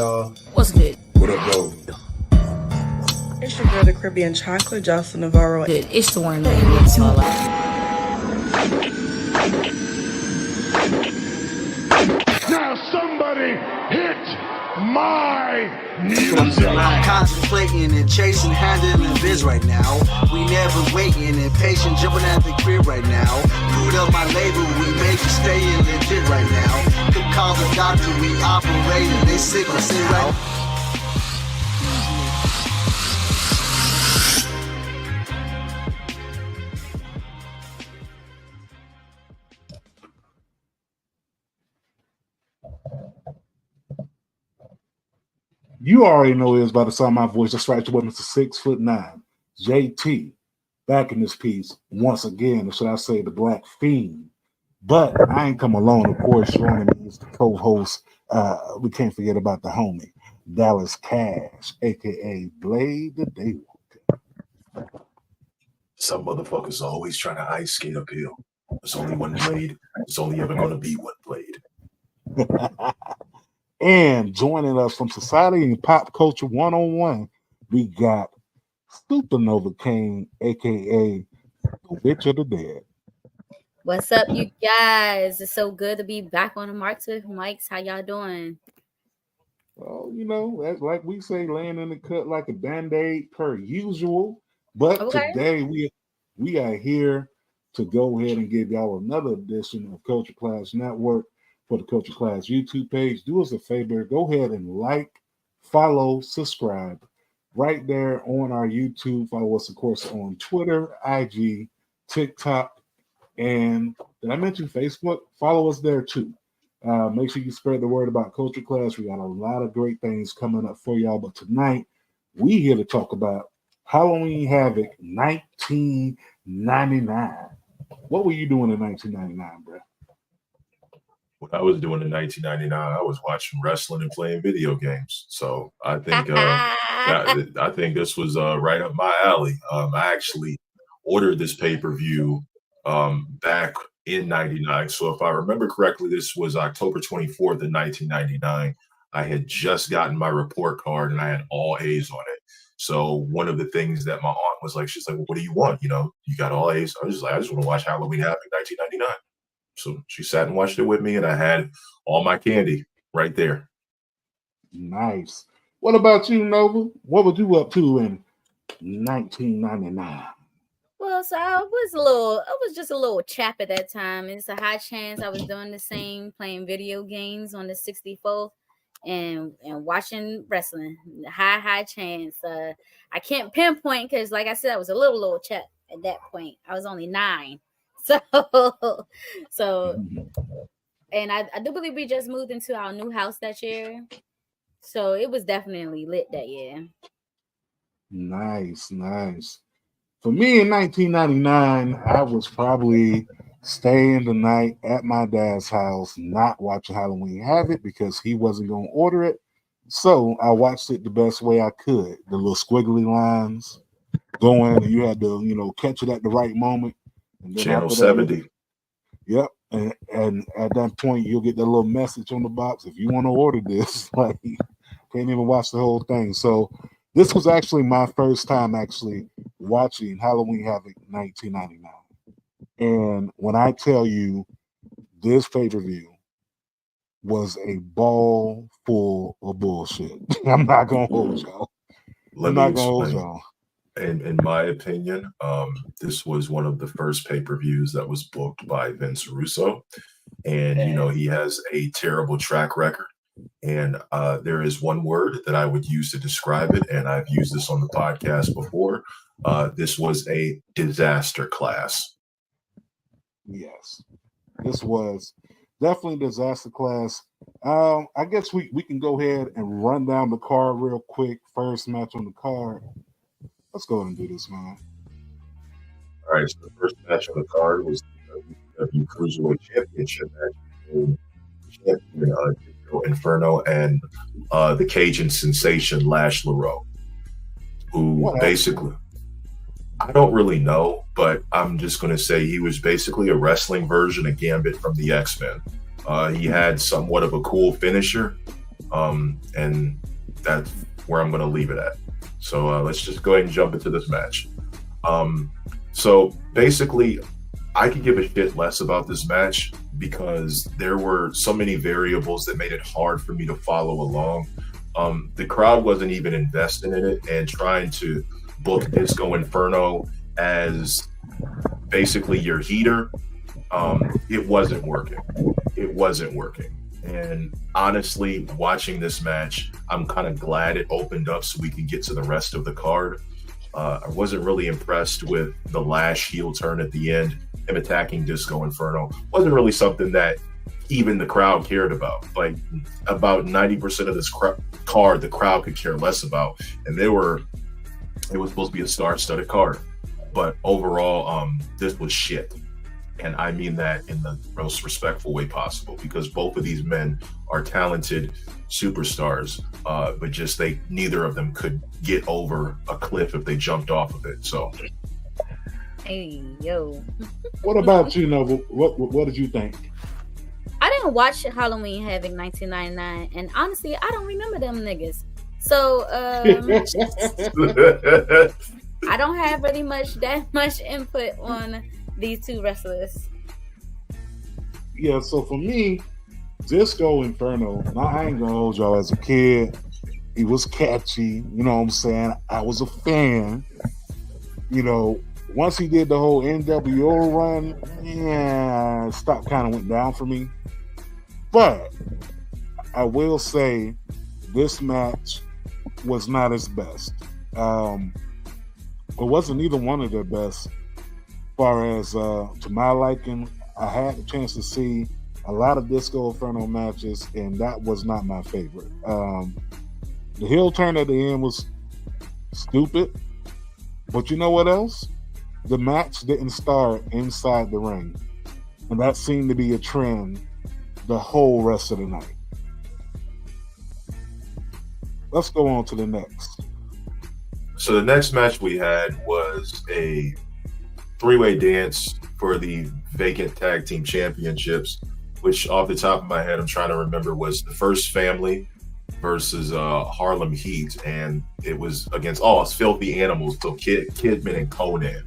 y'all? What's good? What up, though? It's your girl, the Caribbean Chocolate, Jocelyn Navarro. Good. It's the one that makes all Now somebody hit my music. I'm contemplating and chasing, handling biz right now. We never waiting and patient, jumping at the crib right now. Food up my label, we make it staying legit right now. Could call the doctor, we operating, they sick and say right. You already know it's by the sound of my voice. That's right, your women to 6'9". JT back in this piece once again, or should I say the Black Fiend. But I ain't come alone. Of course, joining me is the co-host. We can't forget about the homie, Dallas Cash, aka Blade the Daywalker. Some motherfuckers are always trying to ice skate uphill. There's only one Blade. There's only ever going to be one Blade. And joining us from Society and Pop Culture 101, we got Supernova King, aka the Witch of the Dead. What's up, you guys? It's so good to be back on the Marks with Mics. How y'all doing? Well, you know, that's like we say, laying in the cut like a band-aid per usual. But today we are here to go ahead and give y'all another edition of Culture Class Network. For the Culture Class YouTube page, do us a favor, go ahead and like, follow, subscribe right there on our YouTube. Follow us, of course, on Twitter, IG, TikTok, and did I mention Facebook? Follow us there too. Make sure you spread the word about Culture Class. We got a lot of great things coming up for y'all, but tonight we here to talk about Halloween Havoc 1999. What were you doing in 1999, bro? What I was doing in 1999, I was watching wrestling and playing video games. So I think I think this was right up my alley. I actually ordered this pay-per-view back in 99. So if I remember correctly, this was October 24th of 1999. I had just gotten my report card and I had all A's on it. So one of the things that my aunt was like, she's like, well, what do you want? You know, you got all A's. I was just like, I just want to watch Halloween Havoc 1999. So she sat and watched it with me, and I had all my candy right there. Nice. What about you, Nova? What were you up to in 1999? Well, so I was just a little chap at that time. It's a high chance I was doing the same, playing video games on the 64 and watching wrestling. High chance. I can't pinpoint because, like I said, I was a little chap at that point. I was only 9. So, and I do believe we just moved into our new house that year. So it was definitely lit that year. Nice. For me in 1999, I was probably staying the night at my dad's house, not watching Halloween Havoc because he wasn't going to order it. So I watched it the best way I could. The little squiggly lines going, and you had to, catch it at the right moment. Channel 70. Yep. And at that point, you'll get that little message on the box. If you want to order this, like, can't even watch the whole thing. So this was actually my first time actually watching Halloween Havoc 1999. And when I tell you this pay-per-view was a ball full of bullshit, I'm not going to hold y'all. In my opinion, this was one of the first pay-per-views that was booked by Vince Russo. And, he has a terrible track record. And there is one word that I would use to describe it, and I've used this on the podcast before. This was a disaster class. Yes, this was definitely disaster class. I guess we can go ahead and run down the card real quick. First match on the card. Let's go ahead and do this, man. All right, so the first match on the card was the WCW Cruiserweight Championship match between champion Inferno and the Cajun sensation Lash LaRoe, who basically, I don't really know, but I'm just going to say he was basically a wrestling version of Gambit from the X-Men. He had somewhat of a cool finisher. And that's where I'm going to leave it at. So let's just go ahead and jump into this match. So basically, I could give a shit less about this match because there were so many variables that made it hard for me to follow along. The crowd wasn't even invested in it, and trying to book Disco Inferno as basically your heater, it wasn't working. It wasn't working. And honestly, watching this match, I'm kind of glad it opened up so we could get to the rest of the card. I wasn't really impressed with the last heel turn at the end, him attacking Disco Inferno. Wasn't really something that even the crowd cared about. Like, about 90% of this card, the crowd could care less about. And it was supposed to be a star-studded card. But overall, this was shit. And I mean that in the most respectful way possible, because both of these men are talented superstars, but just neither of them could get over a cliff if they jumped off of it. So, hey yo, what about you, Nova? What did you think? I didn't watch Halloween Havoc 1999, and honestly, I don't remember them niggas. So I don't have really that much input on these two wrestlers. Yeah, so for me, Disco Inferno, and I ain't gonna hold y'all, as a kid, he was catchy, you know what I'm saying? I was a fan. You know, once he did the whole NWO run, yeah, stuff kind of went down for me. But I will say this match was not his best. It wasn't either one of their best. As far as to my liking, I had the chance to see a lot of Disco Inferno matches, and that was not my favorite. The heel turn at the end was stupid, but you know what else? The match didn't start inside the ring, and that seemed to be a trend the whole rest of the night. Let's go on to the next. So the next match we had was a three-way dance for the vacant tag team championships, which off the top of my head, I'm trying to remember, was the First Family versus Harlem Heat, and it was against it's Filthy Animals, so Kidman and Conan.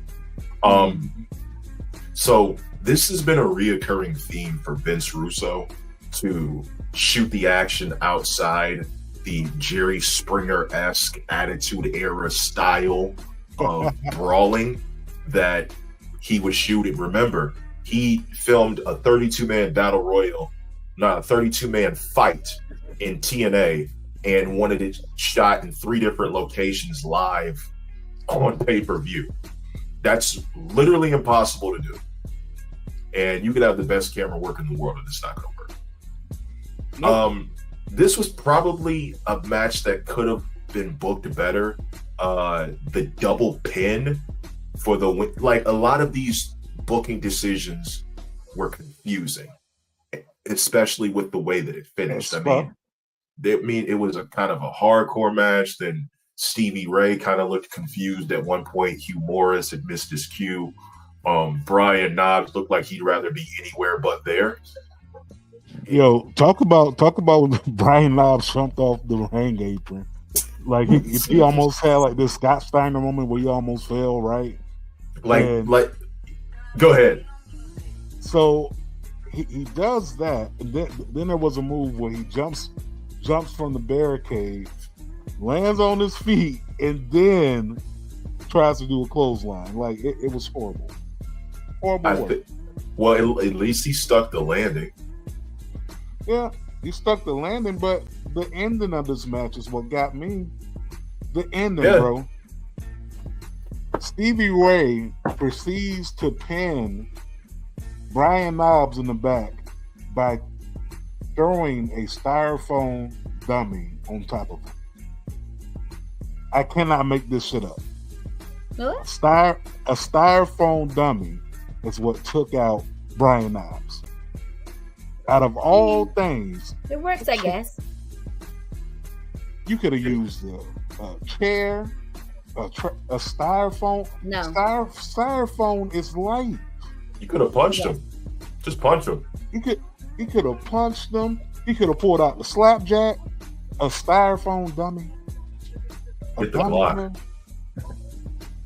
So this has been a reoccurring theme for Vince Russo to shoot the action outside the Jerry Springer-esque Attitude Era style of brawling that he was shooting. Remember, he filmed a 32-man battle royal, not a 32-man fight in TNA, and wanted it shot in 3 different locations live on pay-per-view. That's literally impossible to do. And you could have the best camera work in the world, and it's not going to work. Nope. This was probably a match that could have been booked better. The double pin for the win, like, a lot of these booking decisions were confusing, especially with the way that it finished. I mean, it was a kind of a hardcore match. Then Stevie Ray kind of looked confused at one point. Hugh Morris had missed his cue. Brian Knobbs looked like he'd rather be anywhere but there. Yo, talk about Brian Knobbs jumped off the ring apron. Like he almost had like this Scott Steiner moment where he almost fell, right? Like go ahead. So he does that, and then there was a move where he jumps from the barricade, lands on his feet, and then tries to do a clothesline. Like it was horrible. Well, at least he stuck the landing. Yeah, he stuck the landing, but the ending of this match is what got me. The ending, bro. Stevie Ray proceeds to pin Brian Knobbs in the back by throwing a styrofoam dummy on top of him. I cannot make this shit up. What? A styrofoam dummy is what took out Brian Knobbs. Out of all things, it works, I guess. You could have used a chair, a styrofoam. No, styrofoam is light. You could have punched him. Just punch him. He could have punched him. He could have pulled out the slapjack. a styrofoam dummy. Hit the block. Man.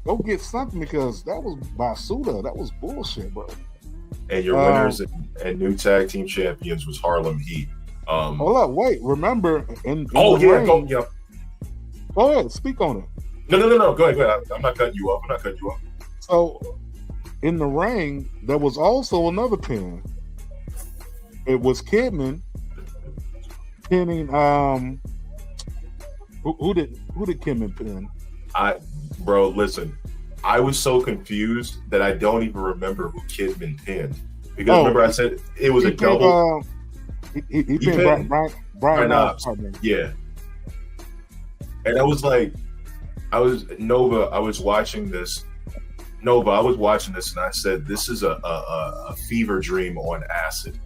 Go get something because that was Basuda. That was bullshit, bro. And your winners and new tag team champions was Harlem Heat. Hold up, wait. Remember in go ahead, speak on it. No. Go ahead. I'm not cutting you off. So in the ring, there was also another pin. It was Kidman pinning. Who did Kidman pin? Bro, listen. I was so confused that I don't even remember who Kidman pinned. Because remember I said it was a double. He pinned Brian Knobbs. Yeah. And I was like, I was watching this and I said, this is a fever dream on acid.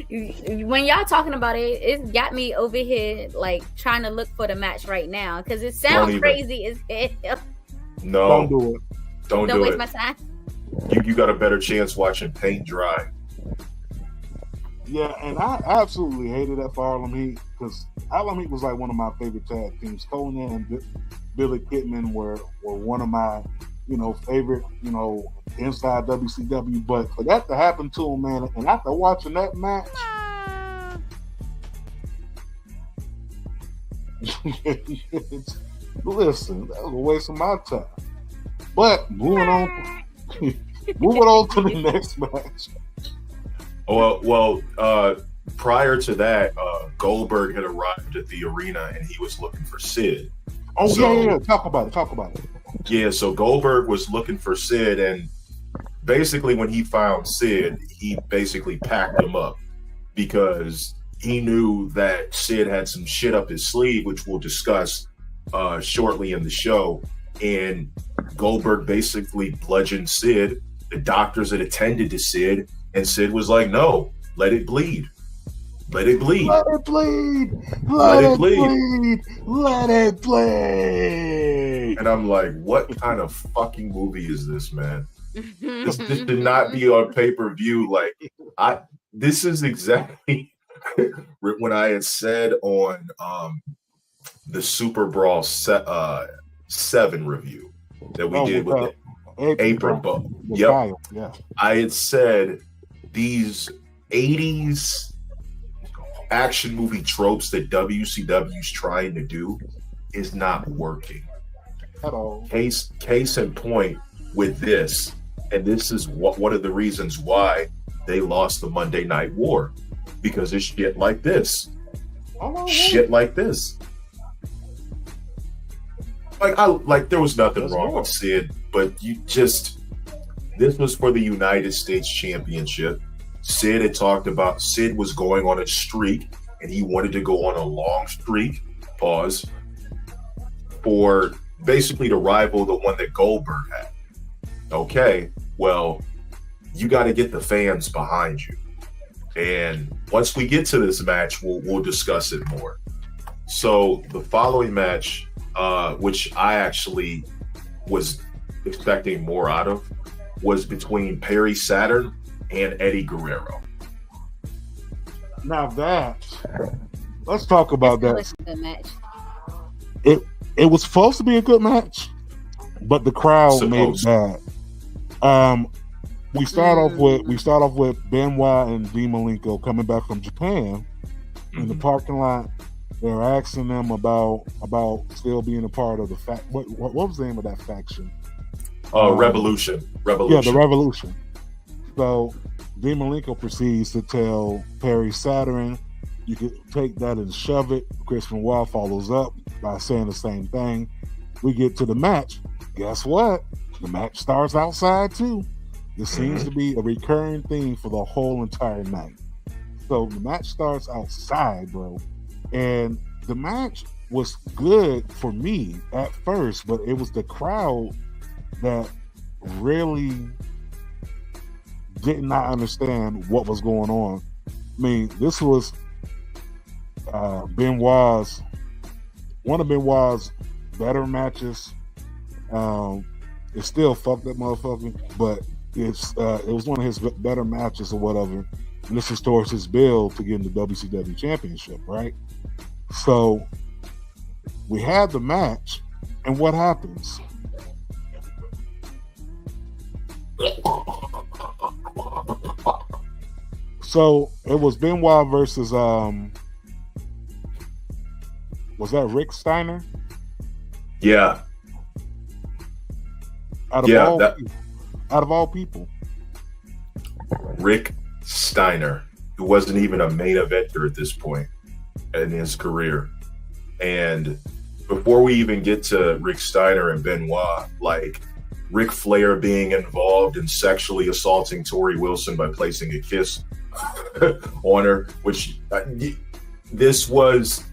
When y'all talking about it, it's got me over here like trying to look for the match right now because it sounds crazy as hell. No, don't do it. Don't waste my time. You got a better chance watching paint dry. Yeah, and I absolutely hated that for Harlem Heat because Harlem Heat was like one of my favorite tag teams. Conan and Billy Kidman were one of my favorite inside WCW. But for that to happen to him, man, and after watching that match, listen, that was a waste of my time. But moving on to the next match. Well, prior to that, Goldberg had arrived at the arena and he was looking for Sid. Oh, yeah. Talk about it. Yeah, so Goldberg was looking for Sid, and basically when he found Sid, he basically packed him up because he knew that Sid had some shit up his sleeve, which we'll discuss shortly in the show. And Goldberg basically bludgeoned Sid. The doctors had attended to Sid, and Sid was like, no, let it bleed. Let it bleed. Let it bleed. Let it bleed. Let it bleed. And I'm like, what kind of fucking movie is this, man? This did not be on pay-per-view. Like, this is exactly when I had said on the Super Brawl 7 review that we did with the apron bow. Yep. Yeah. I had said these 80s action movie tropes that WCW's trying to do is not working. At all. Case in point with this, and this is one of the reasons why they lost the Monday Night War, because it's shit like this. Shit like this. Like there was nothing wrong with Sid, but this was for the United States Championship. Sid was going on a streak, and he wanted to go on a long streak, for basically to rival the one that Goldberg had. Okay, well, you got to get the fans behind you. And once we get to this match, we'll discuss it more. So the following match, which I actually was expecting more out of, was between Perry Saturn and Eddie Guerrero. Now let's talk about that. A good match. It was supposed to be a good match, but the crowd made it bad. We start off with Benoit and Dean Makenko coming back from Japan in the parking lot. They're asking them about still being a part of the what was the name of that faction? Revolution. Yeah, the Revolution. So Dean Makenko proceeds to tell Perry Saturn, you can take that and shove it. Chris Benoit follows up by saying the same thing. We get to the match. Guess what? The match starts outside too. This seems to be a recurring theme for the whole entire night. So the match starts outside, bro. And the match was good for me at first, but it was the crowd that really did not understand what was going on. I mean, this was Benoit's one of Benoit's better matches. It still fucked that motherfucker, but it was one of his better matches or whatever. And this is towards his build to get in the WCW Championship, right? So we had the match, and what happens? So it was Benoit versus was that Rick Steiner? Yeah. Out of all people. Rick Steiner, who wasn't even a main eventer at this point in his career. And before we even get to Rick Steiner and Benoit, like Ric Flair being involved in sexually assaulting Tori Wilson by placing a kiss on her, which this was,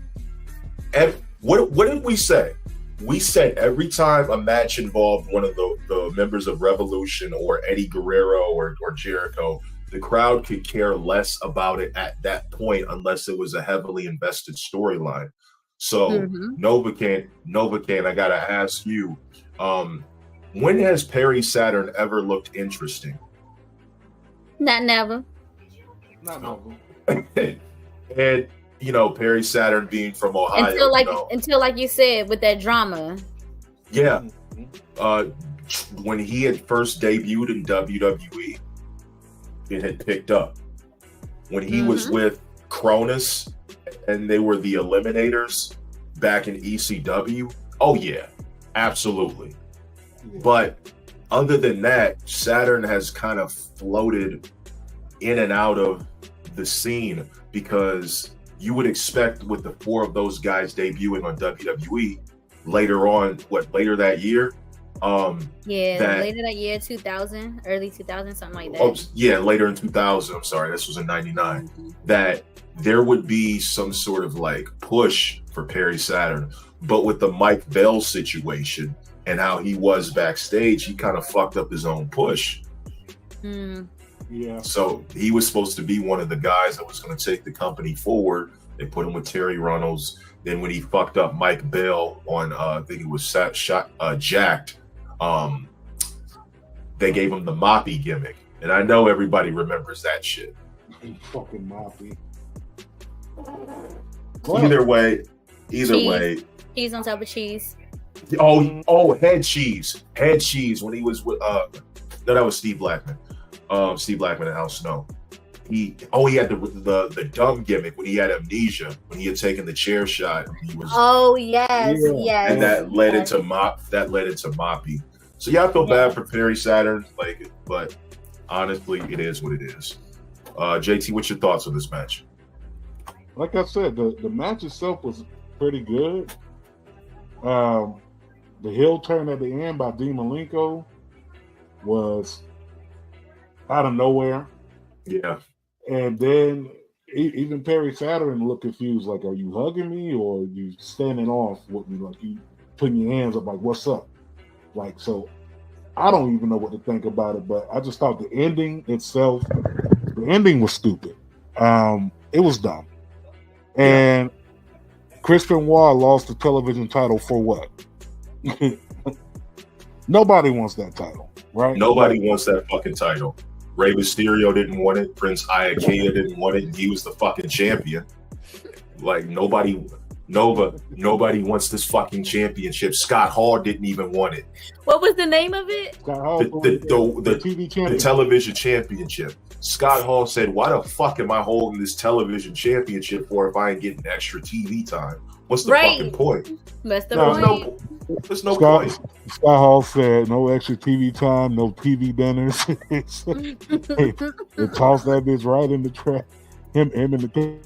what did we say? We said every time a match involved one of the members of Revolution or Eddie Guerrero or Jericho, the crowd could care less about it at that point unless it was a heavily invested storyline. So Novocaine, I gotta ask you, when has Perry Saturn ever looked interesting? Never. And you know, Perry Saturn being from Ohio, until like you said, with that drama. Yeah. When he had first debuted in WWE, it had picked up. When he was with Cronus and they were the Eliminators back in ECW, oh yeah, absolutely. But other than that, Saturn has kind of floated in and out of the scene, because you would expect with the four of those guys debuting on WWE later that year. Later that year, 2000, early 2000, something like that. Oh, yeah, later in 2000. I'm sorry, this was in 99. That there would be some sort of like push for Perry Saturn. But with the Mike Bell situation and how he was backstage, he kind of fucked up his own push. Yeah. So he was supposed to be one of the guys that was going to take the company forward. They put him with Terry Runnels. Then when he fucked up Mike Bell on, I think it was Jacked, they gave him the Moppy gimmick. And I know everybody remembers that shit. Fucking Moppy. Either way. Cheese on top of cheese. Oh, head cheese when he was with no, that was Steve Blackman. Steve Blackman and Al Snow. He had the dumb gimmick when he had amnesia, when he had taken the chair shot. He was yes, and that led into Moppy. So yeah, I feel bad for Perry Saturn, but honestly, it is what it is. JT, what's your thoughts on this match? Like I said, the match itself was pretty good. The heel turn at the end by Dean Makenko was out of nowhere. Yeah. And then even Perry Saturn looked confused, like, are you hugging me or are you standing off with me? Like, you putting your hands up, like, what's up? Like, so I don't even know what to think about it, but I just thought the ending itself, the ending was stupid. It was dumb. And Chris Benoit lost the television title for what? Nobody wants that title, right? Nobody wants that fucking title. Rey Mysterio didn't want it. Prince Iaukea didn't want it. And he was the fucking champion. Like nobody wants this fucking championship. Scott Hall didn't even want it. What was the name of it? The TV championship. The television championship. Scott Hall said, "Why the fuck am I holding this television championship for if I ain't getting extra TV time? What's the fucking point?" That's the point. There's no point. Scott Hall said, "No extra TV time, no TV dinners." They tossed that bitch right in the trash. Him in the.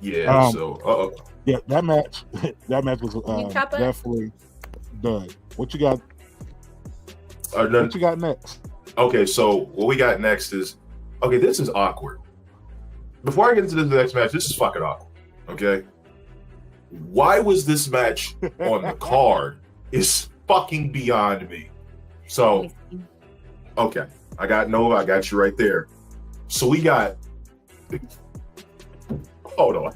Yeah. Yeah, that match was definitely done. What you got? What you got next? Okay, so what we got next is this is awkward. Before I get into the next match, this is fucking awkward. Okay, why was this match on the card is fucking beyond me. So, okay, I got Nova, I got you right there. So we got. Hold on.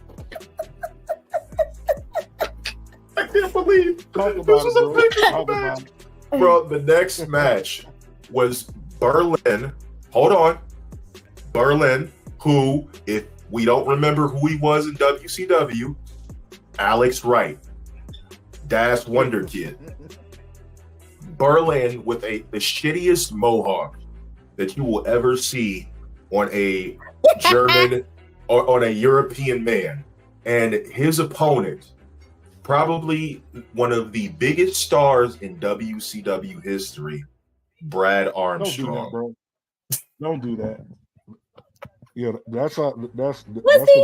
I can't believe this was a big match. Bro, the next match was Berlin. Hold on. Berlin, who, if we don't remember who he was in WCW, Alex Wright, Das Wonder Kid. Berlin with the shittiest mohawk that you will ever see on a German or on a European man. And his opponent, probably one of the biggest stars in WCW history, Brad Armstrong. Don't do that, bro. Don't do that. Yeah, that's the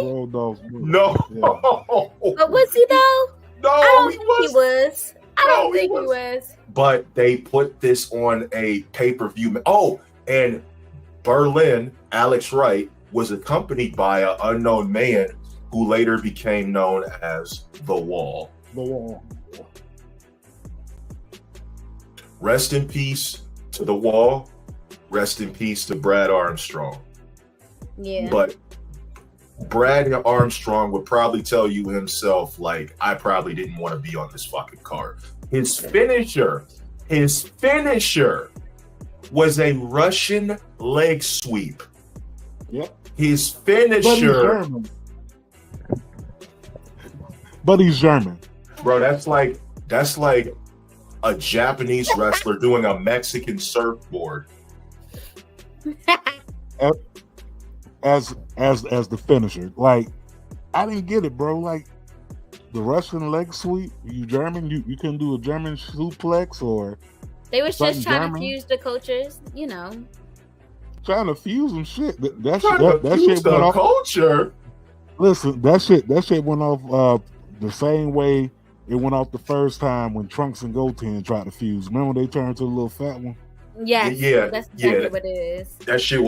Road Dogs. No. Yeah. But was he though? No, I don't think he was. I don't think he was. But they put this on a pay-per-view. Oh, and Berlin, Alex Wright, was accompanied by an unknown man who later became known as The Wall. The Wall. Rest in peace to The Wall. Rest in peace to Brad Armstrong. Yeah. But Brad Armstrong would probably tell you himself, like, I probably didn't want to be on this fucking card. His finisher was a Russian leg sweep. Yep. His finisher. But he's German. Bro, that's like a Japanese wrestler doing a Mexican surfboard. As the finisher. Like, I didn't get it, bro. Like, the Russian leg sweep, you German, you couldn't do a German suplex or they was just trying German? to fuse the cultures, you know. Trying to fuse them shit. That Fuse shit went the off. culture. Listen, that shit went off the same way it went off the first time when Trunks and Goten tried to fuse. Remember when they turned to the little fat one? Yes, Yeah, that's exactly what it is. That shit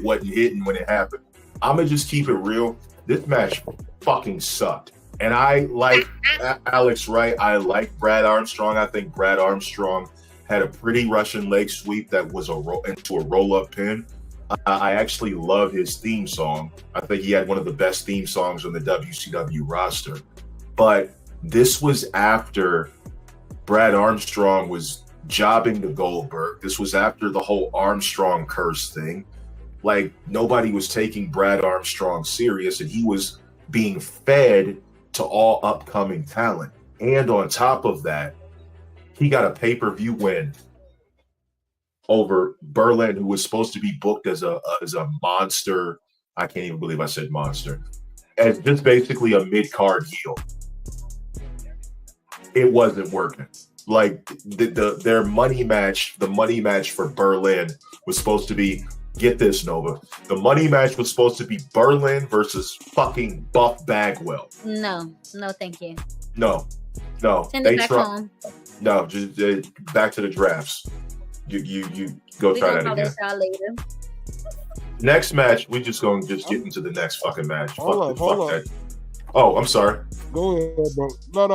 wasn't hitting when it happened. I'ma just keep it real. This match fucking sucked. And I like Alex Wright. I like Brad Armstrong. I think Brad Armstrong had a pretty Russian leg sweep that was into a roll-up pin. I actually love his theme song. I think he had one of the best theme songs on the WCW roster. But this was after Brad Armstrong was jobbing to Goldberg. This was after the whole Armstrong curse thing. Like, nobody was taking Brad Armstrong serious, and he was being fed to all upcoming talent. And on top of that, he got a pay-per-view win over Berlin, who was supposed to be booked as a monster. I can't even believe I said monster. As just basically a mid-card heel. It wasn't working. Like, their money match, the money match for Berlin was supposed to be, get this, Nova. The money match was supposed to be Berlin versus fucking Buff Bagwell. No, thank you. No. Send it back home. No, just back to the drafts. You go try that again. Later. Next match, we just gonna get into the next fucking match. Hold up. Oh, I'm sorry. Go ahead, bro. No.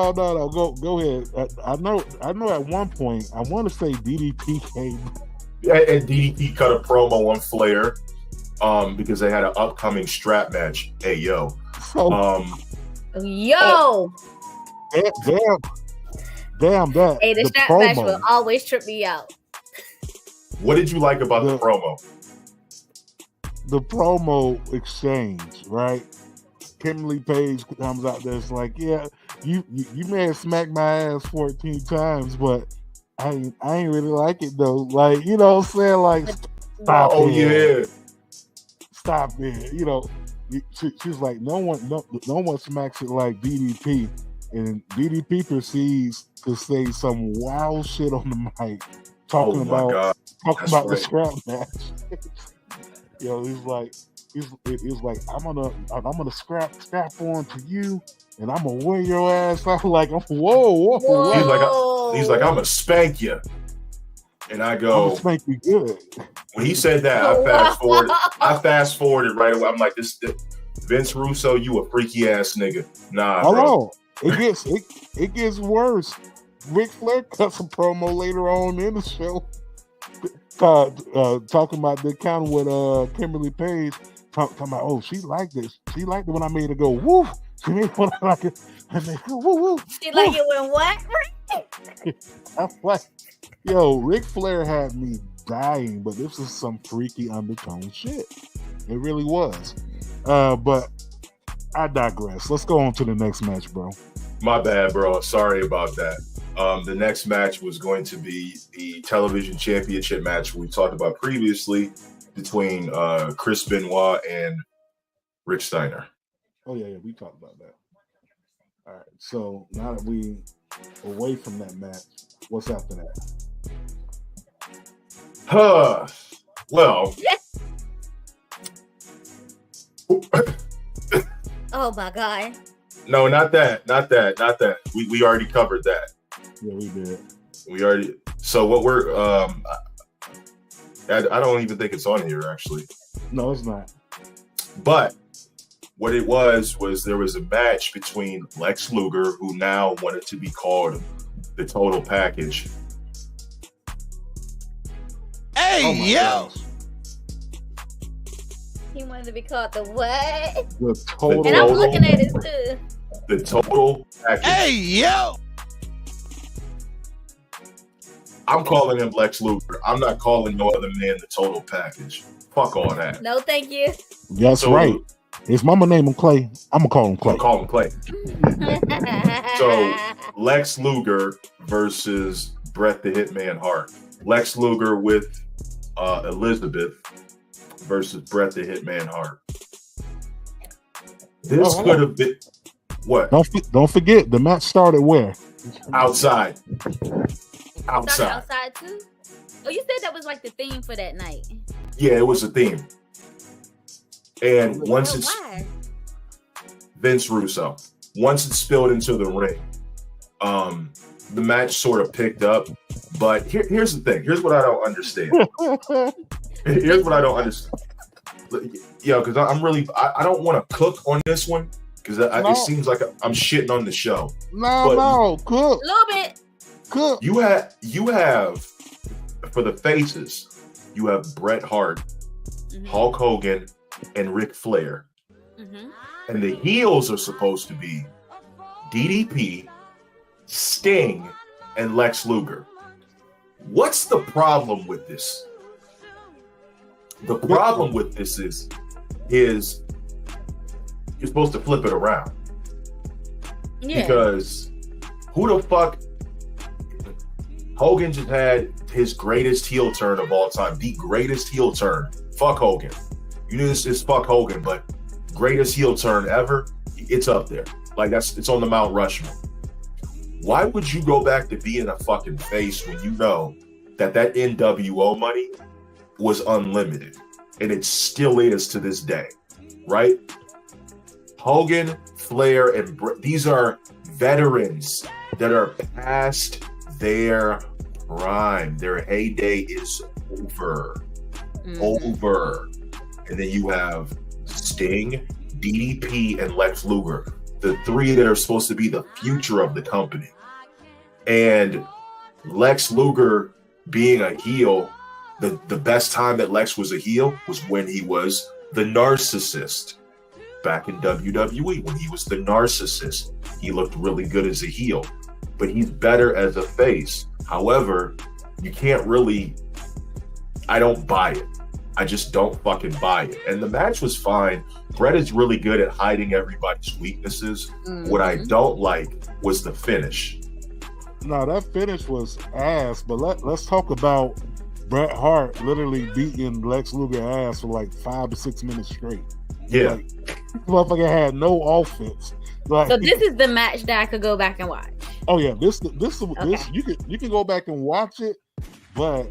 Go ahead. I know. At one point, I want to say DDP came. And DDP cut a promo on Flair, because they had an upcoming strap match. Hey, yo. Damn that. Hey, the strap match will always trip me out. What did you like about the promo? The promo exchange, right? Kimberly Page comes out there. It's like, yeah, you may have smacked my ass 14 times, but I ain't really like it though. Like, you know what I'm saying? Like, stop. Oh it. Yeah. Stop it. You know, she's like, no one smacks it like DDP, and DDP proceeds to say some wild shit on the mic, talking about the scrap match. Yo, he's like, I'm gonna scrap on to you, and I'm gonna wear your ass out. Like, whoa. He's like, I'm gonna spank you, and I go, I'm gonna spank you good. When he said that, I fast forwarded right away. I'm like, this Vince Russo, you a freaky ass nigga. Nah, bro. It gets worse. Ric Flair cuts a promo later on in the show, talking about the encounter with Kimberly Page. Talking about, oh, she liked this. She liked it when I made her go woo. She made it when I like it. I made woo woo. She liked it when what? I'm like, yo, Ric Flair had me dying, but this is some freaky undertone shit. It really was. But I digress. Let's go on to the next match, bro. My bad, bro. Sorry about that. The next match was going to be the television championship match we talked about previously between Chris Benoit and Rick Steiner. Oh, yeah, we talked about that. All right, so now that we away from that match, what's after that? Well. Oh my God. No, not that. We already covered that. Yeah, we did. We already. So what we're I don't even think it's on here actually. No, it's not. But what it was there was a match between Lex Luger, who now wanted to be called the Total Package. Hey, yo! Gosh. He wanted to be called the what? The Total. And I'm looking at it too. The Total Package. Hey, yo! I'm calling him Lex Luger. I'm not calling no other man the Total Package. Fuck all that. No, thank you. That's So, right. His mama name him Clay. I'm gonna call him Clay. I'll call him Clay. So Lex Luger versus Bret the Hitman Hart. Lex Luger with Elizabeth versus Bret the Hitman Hart. This could have been what? Don't forget the match started where? Outside. Outside too. Oh, you said that was like the theme for that night. Yeah, it was a theme. And once it's why? Vince Russo, once it spilled into the ring, the match sort of picked up. But here's the thing. Here's what I don't understand. Here's what I don't understand. Yeah, because I don't want to cook on this one because it seems like I'm shitting on the show. No, cook. A little bit. Cook. You have for the faces, you have Bret Hart, Hulk Hogan, and Ric Flair. And the heels are supposed to be DDP, Sting, and Lex Luger. What's the problem with this? The problem with this is you're supposed to flip it around. Yeah. Because who the fuck? Hogan just had his greatest heel turn of all time. The greatest heel turn. Fuck Hogan. You knew this is fuck Hogan, but greatest heel turn ever, it's up there. Like it's on the Mount Rushmore. Why would you go back to being a fucking face when you know that NWO money was unlimited? And it still is to this day, right? Hogan, Flair, and these are veterans that are past their prime. Their heyday is over. Over. And then you have Sting, DDP, and Lex Luger, the three that are supposed to be the future of the company. And Lex Luger being a heel, the best time that Lex was a heel was when he was the narcissist back in WWE. When he was the narcissist, he looked really good as a heel, but he's better as a face. However, you can't really, I don't buy it. I just don't fucking buy it. And the match was fine. Bret is really good at hiding everybody's weaknesses. What I don't like was the finish. No, that finish was ass, but let's talk about Bret Hart literally beating Lex Luger ass for like 5 to 6 minutes straight. Yeah. Like, motherfucker had no offense. Like, So this is the match that I could go back and watch. Oh yeah, this you can go back and watch it, but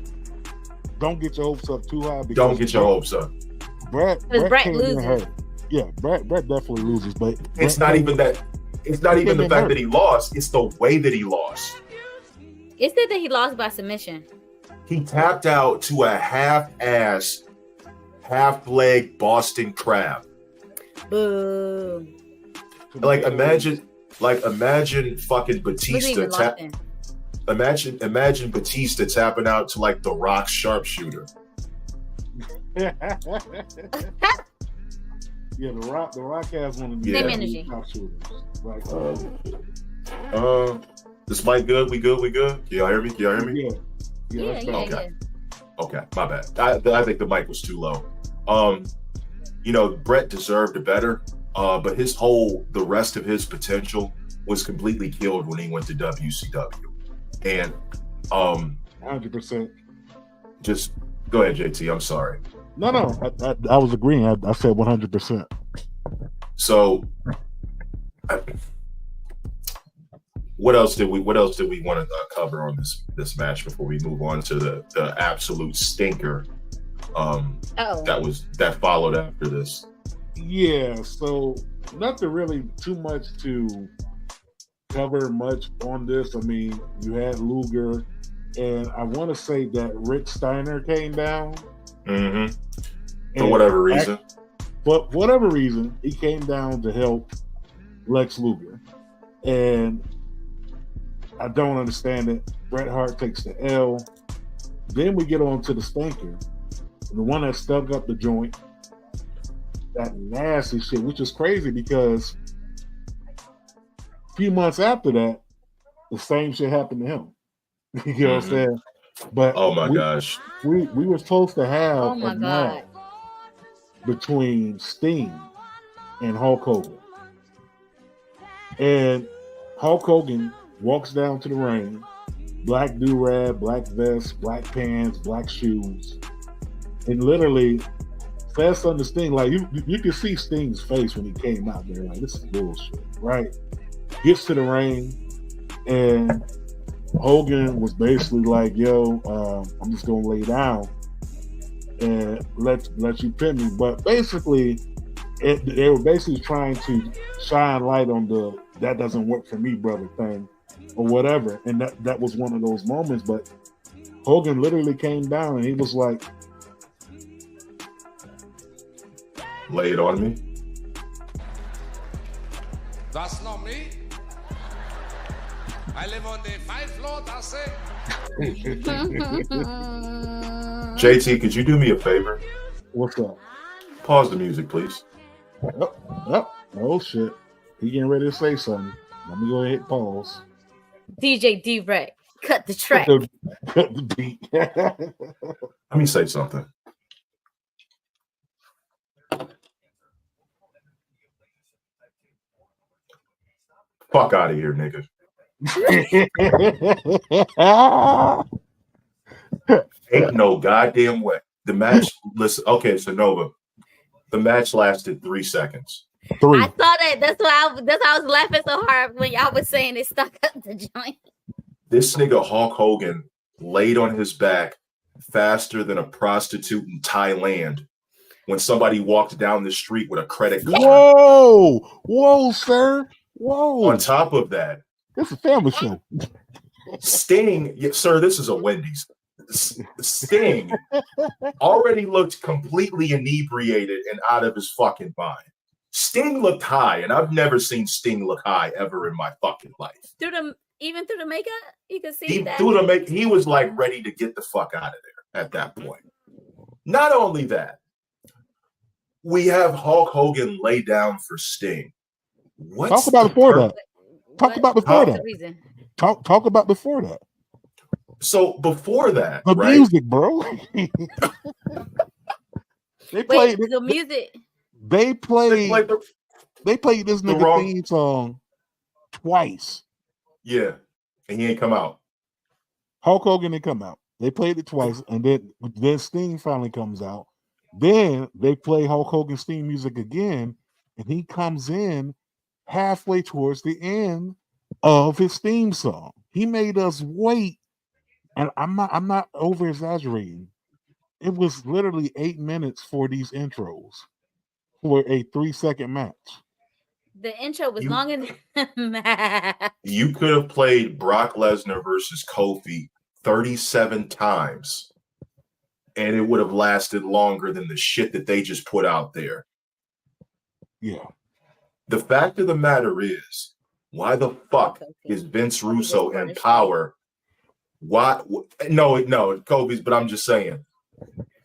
don't get your hopes up too high. Don't get your hopes up. Bret loses. Yeah, Bret definitely loses, but It's not even that. It's not even the fact that he lost. It's the way that he lost. It said that he lost by submission. He tapped out to a half-ass, half-leg Boston Crab. Boo. Like imagine fucking Batista Imagine Batista tapping out to like the Rock sharpshooter. Yeah, the Rock has one of the same energy. sharpshooters. Like, this mic good? We good? Can y'all hear me? Yeah, Yeah. Okay. Okay, my bad. I think the mic was too low. Brett deserved better, but the rest of his potential was completely killed when he went to WCW. And 100%. Just go ahead, JT. I'm sorry. No, I was agreeing. I said 100%. So, what else did we want to cover on this match before we move on to the absolute stinker that followed after this? Yeah, so nothing really too much to cover much on this. I mean, you had Luger, and I want to say that Rick Steiner came down. Mm-hmm. For whatever reason. But for whatever reason, he came down to help Lex Luger. And I don't understand it. Bret Hart takes the L. Then we get on to the stinker, the one that stuck up the joint. That nasty shit, which is crazy because a few months after that, the same shit happened to him. You know what I'm saying? But oh my gosh, we were supposed to have a match between Sting and Hulk Hogan, and Hulk Hogan walks down to the ring, black do-rag, black vest, black pants, black shoes, and literally says something to Sting. Like you could see Sting's face when he came out there. Like, this is bullshit, right? Gets to the ring, and Hogan was basically like, "Yo, I'm just gonna lay down and let you pin me." But basically, they were basically trying to shine light on the "that doesn't work for me, brother" thing, or whatever. And that was one of those moments. But Hogan literally came down and he was like, "Lay it on me." That's not me. I live on the 5th floor, that's it. JT, could you do me a favor? What's up? Pause the music, please. Oh shit. He getting ready to say something. Let me go ahead and pause. DJ D-Ray, cut the track. Cut the beat. Let me say something. Fuck out of here, nigga. Ain't no goddamn way. The match, listen, okay, so Nova, the match lasted 3 seconds. 3. I saw that. That's why I was laughing so hard when y'all was saying it stuck up the joint. This nigga Hulk Hogan laid on his back faster than a prostitute in Thailand when somebody walked down the street with a credit card. Whoa, sir. Whoa. On top of that, it's a family show. Sting, sir, this is a Wendy's. Sting already looked completely inebriated and out of his fucking mind. Sting looked high, and I've never seen Sting look high ever in my fucking life. Even through the makeup, you could see that. He was like ready to get the fuck out of there at that point. Not only that, we have Hulk Hogan lay down for Sting. Talk about before that. Talk about before that. So before that, the right? music, bro. They played the music. They played this nigga theme song twice. Yeah, and he ain't come out. Hulk Hogan didn't come out. They played it twice, and then Sting finally comes out. Then they play Hulk Hogan's theme music again, and he comes in halfway towards the end of his theme song. He made us wait, and I'm not over exaggerating. It was literally 8 minutes for these intros for a 3-second match. The intro was longer than the match. You could have played Brock Lesnar versus Kofi 37 times, and it would have lasted longer than the shit that they just put out there. Yeah. The fact of the matter is, why the fuck is Vince Russo in power? Why? No, Kobe's, but I'm just saying,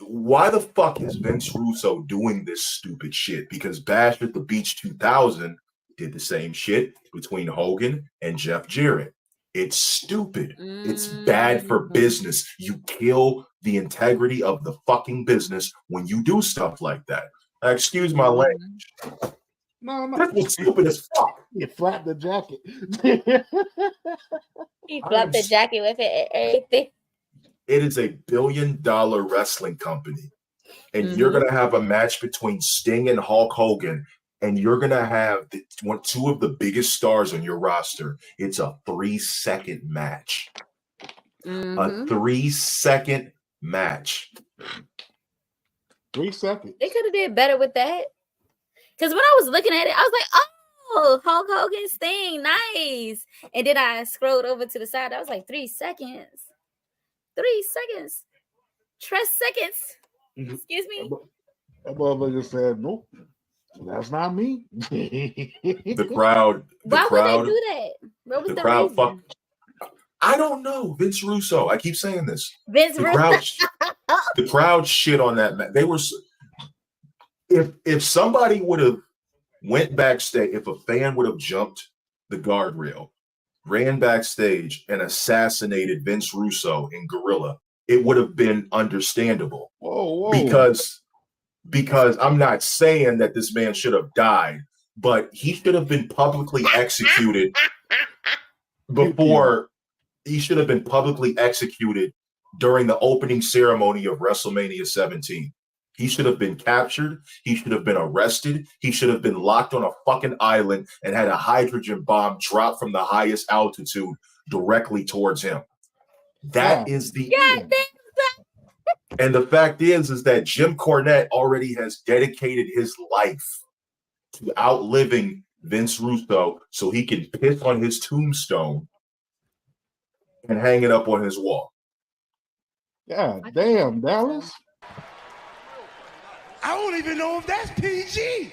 why the fuck is Vince Russo doing this stupid shit? Because Bash at the Beach 2000 did the same shit between Hogan and Jeff Jarrett. It's stupid. It's bad for business. You kill the integrity of the fucking business when you do stuff like that. Excuse my language. No. That was stupid as fuck. You flapped the jacket. He flapped the jacket with it and everything. It is $1 billion wrestling company. And you're going to have a match between Sting and Hulk Hogan. And you're going to have two of the biggest stars on your roster. It's a 3-second match. A 3-second match. 3 seconds. They could have did better with that. Because when I was looking at it, I was like, oh, Hulk Hogan Sting, nice. And then I scrolled over to the side. I was like, 3 seconds. 3 seconds. 3 seconds. Excuse me. That motherfucker said, nope, that's not me. The crowd. Why would they do that? What was the crowd? Reason? I don't know. Vince Russo. I keep saying this. Vince Russo. The crowd shit on that. They were. If somebody would have went backstage, if a fan would have jumped the guardrail, ran backstage, and assassinated Vince Russo in Gorilla, it would have been understandable. Whoa. Because I'm not saying that this man should have died, but he should have been publicly executed before. He should have been publicly executed during the opening ceremony of WrestleMania 17. He should have been captured. He should have been arrested. He should have been locked on a fucking island and had a hydrogen bomb drop from the highest altitude directly towards him. That is the end. And the fact is that Jim Cornette already has dedicated his life to outliving Vince Russo so he can piss on his tombstone and hang it up on his wall. God damn, Dallas. I don't even know if that's PG.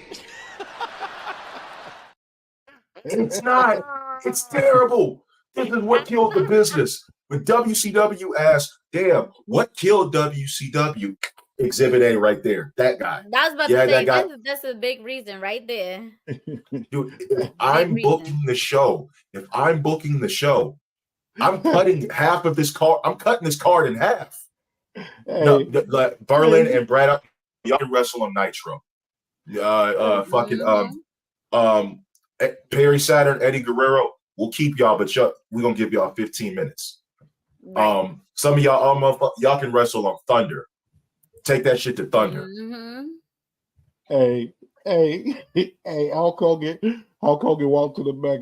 It's not. It's terrible. This is what killed the business. When WCW asked, damn, what killed WCW? Exhibit A right there. That guy. That was about to say, that's a big reason right there. Dude, if I'm booking the show, I'm cutting half of this card. I'm cutting this card in half. Hey. No, Berlin and Brad, y'all can wrestle on Nitro. Perry Saturn, Eddie Guerrero, we'll keep y'all, but we're gonna give y'all 15 minutes. Right. Some of y'all can wrestle on Thunder. Take that shit to Thunder. Hey, Hulk Hogan walked to the back.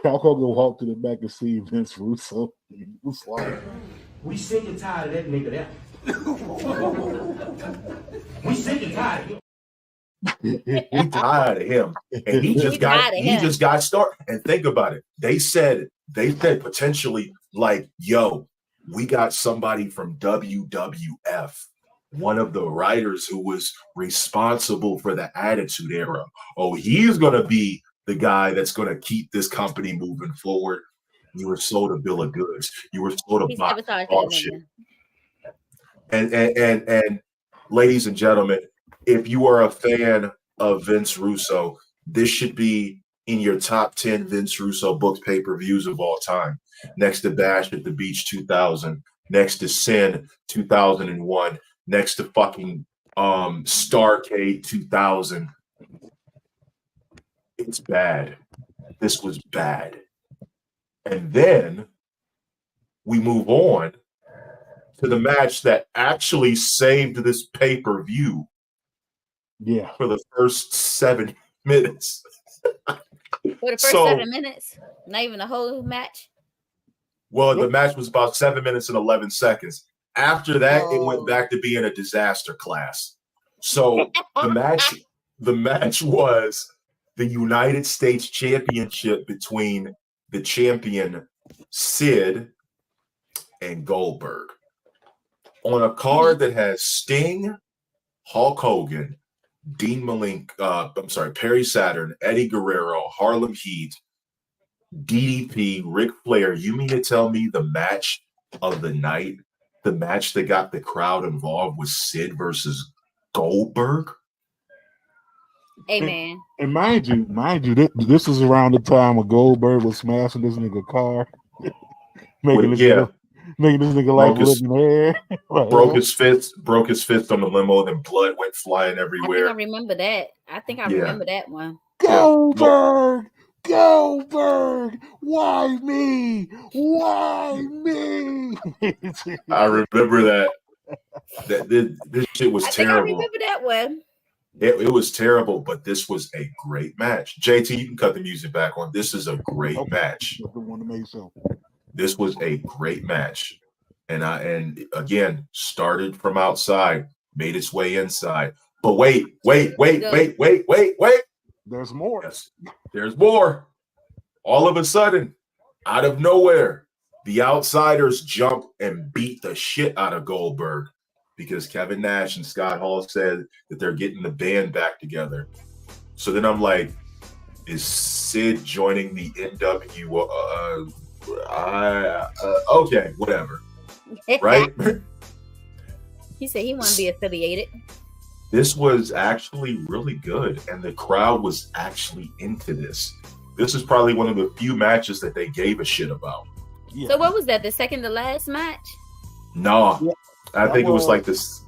Hulk Hogan walked to the back and see Vince Russo. He was like, we sick and tired of that nigga there. We sick and tired of him. We tired of him. And he just got started. And think about it. They said potentially like, yo, we got somebody from WWF, one of the writers who was responsible for the Attitude Era. Oh, he's gonna be the guy that's gonna keep this company moving forward. You were sold a bill of goods. You were sold a box of shit. And ladies and gentlemen, if you are a fan of Vince Russo, this should be in your top 10 Vince Russo booked pay-per-views of all time. Next to Bash at the Beach 2000, next to Sin 2001, next to fucking Starrcade 2000. It's bad. This was bad. And then we move on to the match that actually saved this pay-per-view. Yeah. For the first 7 minutes. For the first 7 minutes? Not even the whole match? Well, the match was about 7 minutes and 11 seconds. After that, it went back to being a disaster class. So the match was the United States Championship between the champion Sid and Goldberg. On a card that has Sting, Hulk Hogan, Dean Makenko, Perry Saturn, Eddie Guerrero, Harlem Heat, DDP, Ric Flair. You mean to tell me the match of the night, the match that got the crowd involved was Sid versus Goldberg? Hey man. And mind you, this is around the time when Goldberg was smashing this nigga car, making this nigga like living hair. Broke his fist on the limo, then blood went flying everywhere. I remember that. I think I remember that one. Goldberg, why me? Why me? I remember that. This shit was terrible. I remember that one. It was terrible, but this was a great match. JT, you can cut the music back on. This is a great match. This was a great match. And again, started from outside, made its way inside. But wait. There's more. Yes, there's more. All of a sudden, out of nowhere, the outsiders jump and beat the shit out of Goldberg because Kevin Nash and Scott Hall said that they're getting the band back together. So then I'm like, is Sid joining the NWO? Okay, whatever. Right? He said he wanted to be affiliated. This was actually really good, and the crowd was actually into this. This is probably one of the few matches that they gave a shit about. Yeah. So what was that? The second to last match? No, yeah, I think it was like this.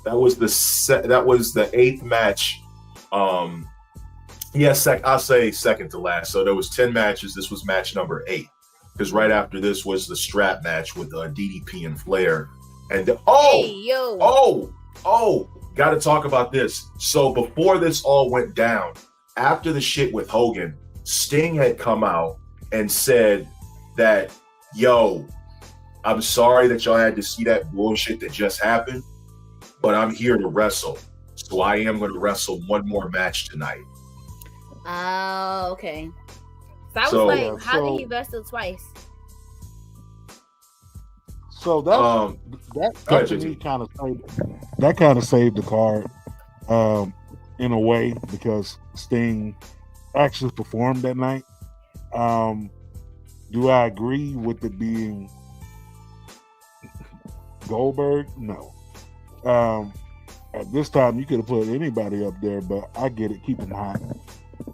That was the 8th match. Yes, I'll say second to last. So there was 10 matches. This was match number 8, because right after this was the strap match with DDP and Flair. And got to talk about this. So before this all went down, after the shit with Hogan, Sting had come out and said that, yo, I'm sorry that y'all had to see that bullshit that just happened, but I'm here to wrestle. So I am going to wrestle one more match tonight. Oh, okay. So I was like, how did he wrestle twice? So that to me kind of saved the card in a way, because Sting actually performed that night. Do I agree with it being Goldberg? No. At this time, you could have put anybody up there, but I get it. Keep him hot.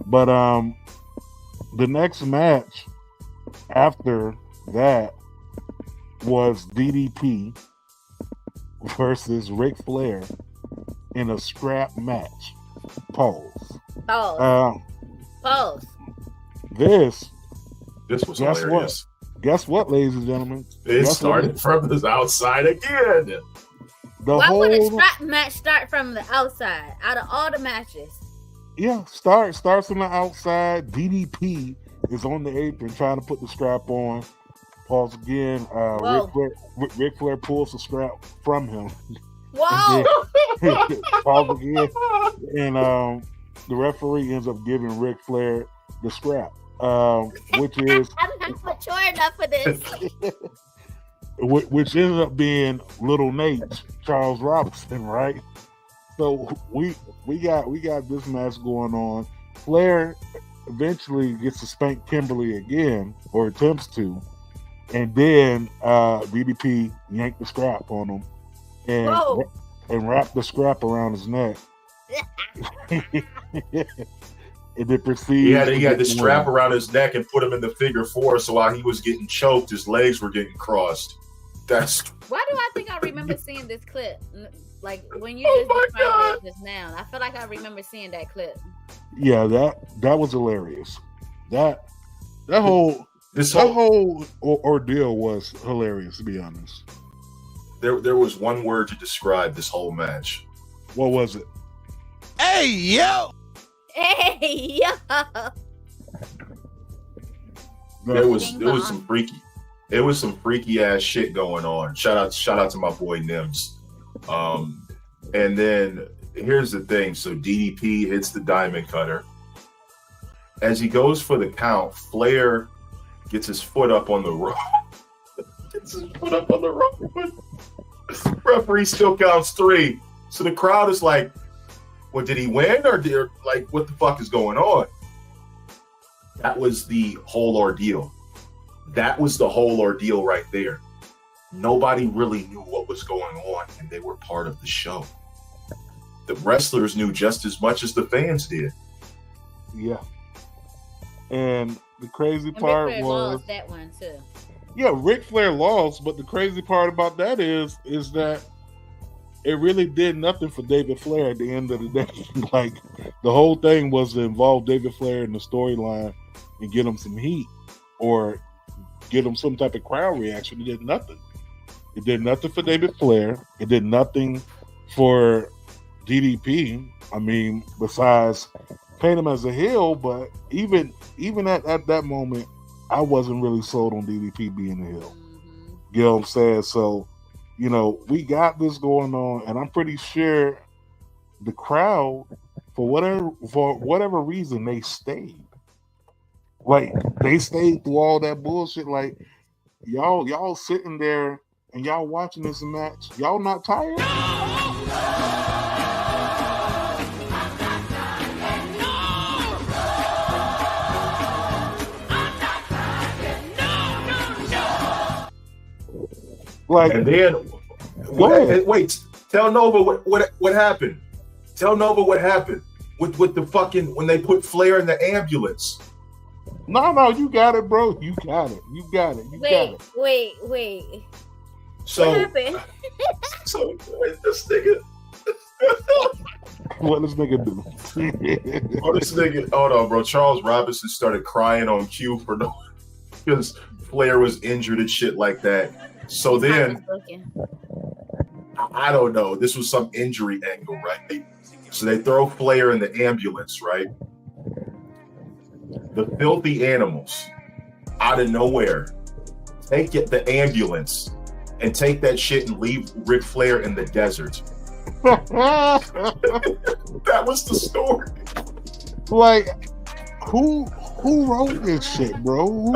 But the next match after that was DDP versus Ric Flair in a scrap match. Pause. This was hilarious. Guess what, ladies and gentlemen? It started from the outside again. Why would a scrap match start from the outside out of all the matches? Yeah, starts from the outside. DDP is on the apron trying to put the scrap on. Pause again. Ric Flair pulls the scrap from him. Whoa! Pause again. And the referee ends up giving Ric Flair the scrap, which is I'm not mature enough for this. Which ended up being Little Nate, Charles Robinson, right? So we got this match going on. Flair eventually gets to spank Kimberly again, or attempts to, and then DDP yanked the scrap on him and wrapped the scrap around his neck. And then proceeds. He had the strap around his neck and put him in the figure 4. So while he was getting choked, his legs were getting crossed. Why do I think I remember seeing this clip? Like when you just described it just now, I feel like I remember seeing that clip. Yeah, that was hilarious. That whole ordeal was hilarious, to be honest. There was one word to describe this whole match. What was it? Hey yo! Hey yo! There was some freaky ass shit going on. Shout out to my boy Nims. And then here's the thing. So DDP hits the diamond cutter. As he goes for the count, Flair gets his foot up on the rope. Referee still counts 3. So the crowd is like, well, did he win? Or like, what the fuck is going on? That was the whole ordeal. That was the whole ordeal right there. Nobody really knew what was going on, and they were part of the show. the wrestlers knew just as much as the fans did. Yeah. And the crazy part Ric Flair was lost that one too. Yeah, Ric Flair lost, but the crazy part about that is that it really did nothing for David Flair at the end of the day. Like, the whole thing was to involve David Flair in the storyline and get him some heat or get him some type of crowd reaction. It did nothing. It did nothing for David Flair. It did nothing for DDP. I mean, besides paint him as a heel, but even at that moment, I wasn't really sold on DDP being a heel. You know what I'm saying? So, you know, we got this going on, and I'm pretty sure the crowd, for whatever reason, they stayed. Like, they stayed through all that bullshit. Like, y'all sitting there and y'all watching this match. Y'all not tired? Like, and then wait, tell Nova what happened. Tell Nova what happened with the fucking when they put Flair in the ambulance. No, you got it, bro. You got it. Wait. So, what happened? So this nigga. What this nigga do? Hold on, bro. Charles Robinson started crying on cue for no, because Flair was injured and shit like that. So then, I don't know. This was some injury angle, right? So they throw Flair in the ambulance, right? The filthy animals, out of nowhere, take the ambulance and take that shit and leave Ric Flair in the desert. That was the story. Like, who wrote this shit, bro? Who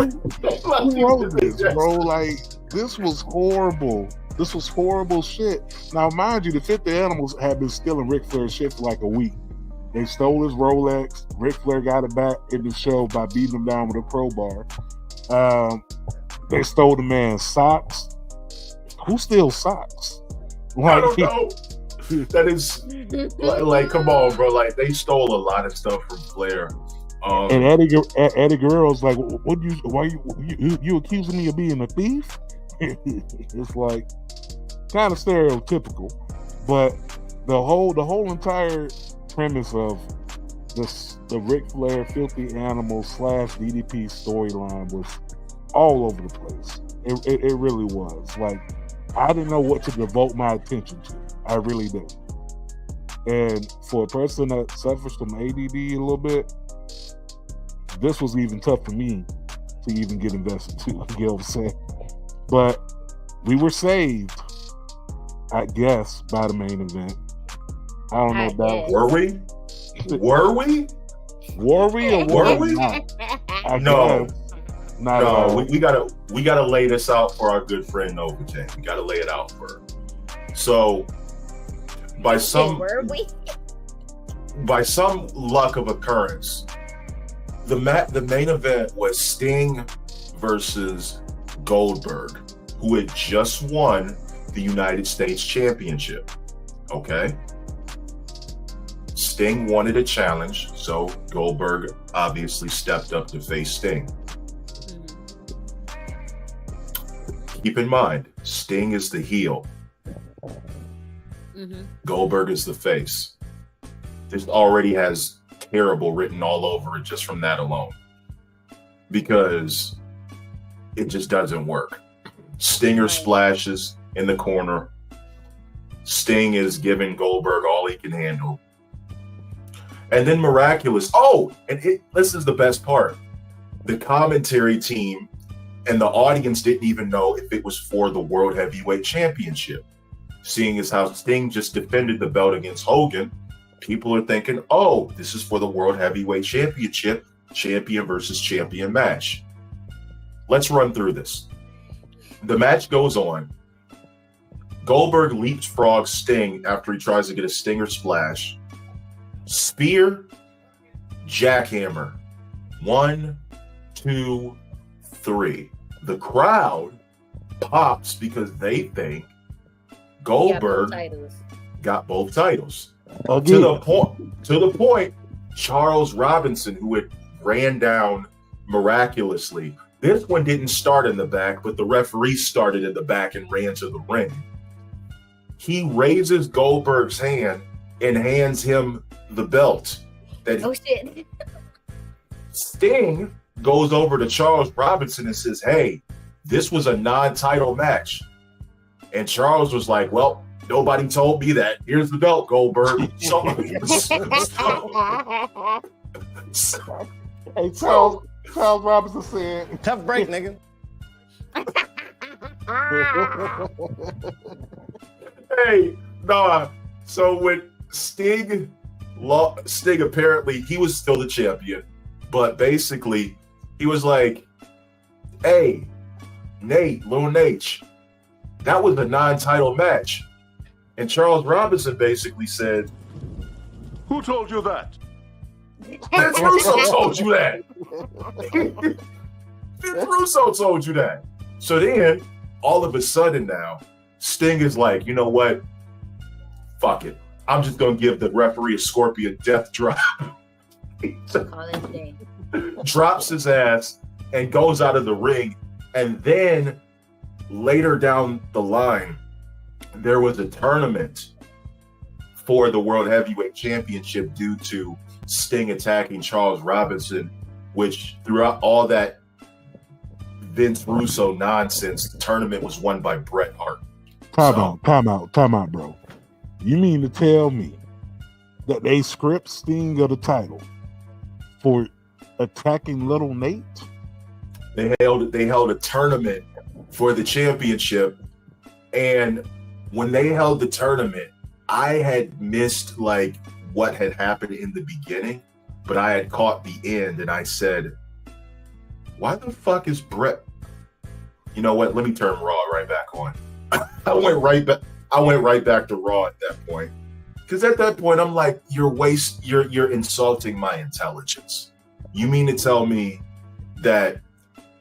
wrote this, bro? Like, this was horrible. This was horrible shit. Now, mind you, the 50 Animals had been stealing Ric Flair's shit for like a week. They stole his Rolex. Ric Flair got it back in the show by beating him down with a crowbar. They stole the man's socks. Who steals socks? Like, I don't know. That is like, come on, bro. Like, they stole a lot of stuff from Flair. And Eddie Guerrero's like, why you accusing me of being a thief? It's like kind of stereotypical, but the whole entire premise of the Ric Flair Filthy Animals / DDP storyline was all over the place. It really was. Like, I didn't know what to devote my attention to. I really did. And for a person that suffers from ADD a little bit, this was even tough for me to even get invested to. You know what I'm saying? But we were saved, I guess, by the main event. I don't know about were we? Were we? Were we or were we not? No. Not at all. We gotta lay this out for our good friend Nova J. We gotta lay it out for her. So by some luck of occurrence, the main event was Sting versus Goldberg, who had just won the United States Championship. Okay? Sting wanted a challenge, so Goldberg obviously stepped up to face Sting. Keep in mind, Sting is the heel. Goldberg is the face. This already has terrible written all over it just from that alone. Because it just doesn't work. Stinger splashes in the corner. Sting is giving Goldberg all he can handle. And then miraculous. Oh, and this is the best part. The commentary team and the audience didn't even know if it was for the World Heavyweight Championship. Seeing as how Sting just defended the belt against Hogan, people are thinking, oh, this is for the World Heavyweight Championship, champion versus champion match. Let's run through this. The match goes on. Goldberg leapfrogs Sting after he tries to get a Stinger splash. Spear, jackhammer. 1, 2, 3. The crowd pops because they think Goldberg got both titles. Again. To the point, Charles Robinson, who had ran down miraculously. This one didn't start in the back, but the referee started in the back and ran to the ring. He raises Goldberg's hand and hands him the belt. Oh shit. Sting goes over to Charles Robinson and says, "Hey, this was a non-title match." And Charles was like, "Well, nobody told me that. Here's the belt, Goldberg." Hey, Charles Robinson said, "Tough break, nigga." Hey, nah. So when Sting apparently, he was still the champion, but basically he was like, "Hey, Nate, Lil Nate, that was a non-title match." And Charles Robinson basically said, Who told you that? Vince Russo told you that. Vince Russo told you that. So then, all of a sudden now, Sting is like, you know what? Fuck it. I'm just going to give the referee a Scorpion death drop. Drops his ass and goes out of the ring. And then later down the line, there was a tournament for the World Heavyweight Championship due to Sting attacking Charles Robinson, which throughout all that Vince Russo nonsense, the tournament was won by Bret Hart. Time out, bro. You mean to tell me that they script Sting of the title for attacking Little Nate? They held a tournament for the championship, and when they held the tournament, I had missed like what had happened in the beginning, but I had caught the end, and I said, "Why the fuck is Bret?" You know what? Let me turn Raw right back on. I went right back to Raw at that point, because at that point I'm like, you're insulting my intelligence. You mean to tell me that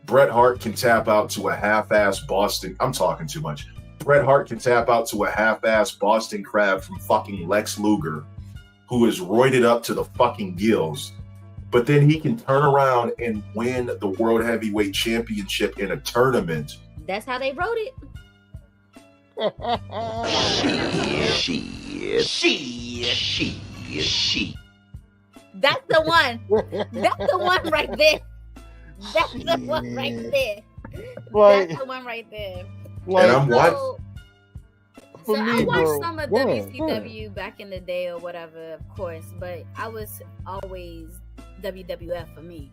Bret Hart can tap out to a half-ass Boston? I'm talking too much. Bret Hart can tap out to a half-ass Boston Crab from fucking Lex Luger, who is roided up to the fucking gills, but then he can turn around and win the World Heavyweight Championship in a tournament. That's how they wrote it. She. That's the one. That's the one right there. That's the one right there. That's the one right there. And I'm watching. So I watched some of WCW back in the day or whatever, of course, but I was always WWF for me.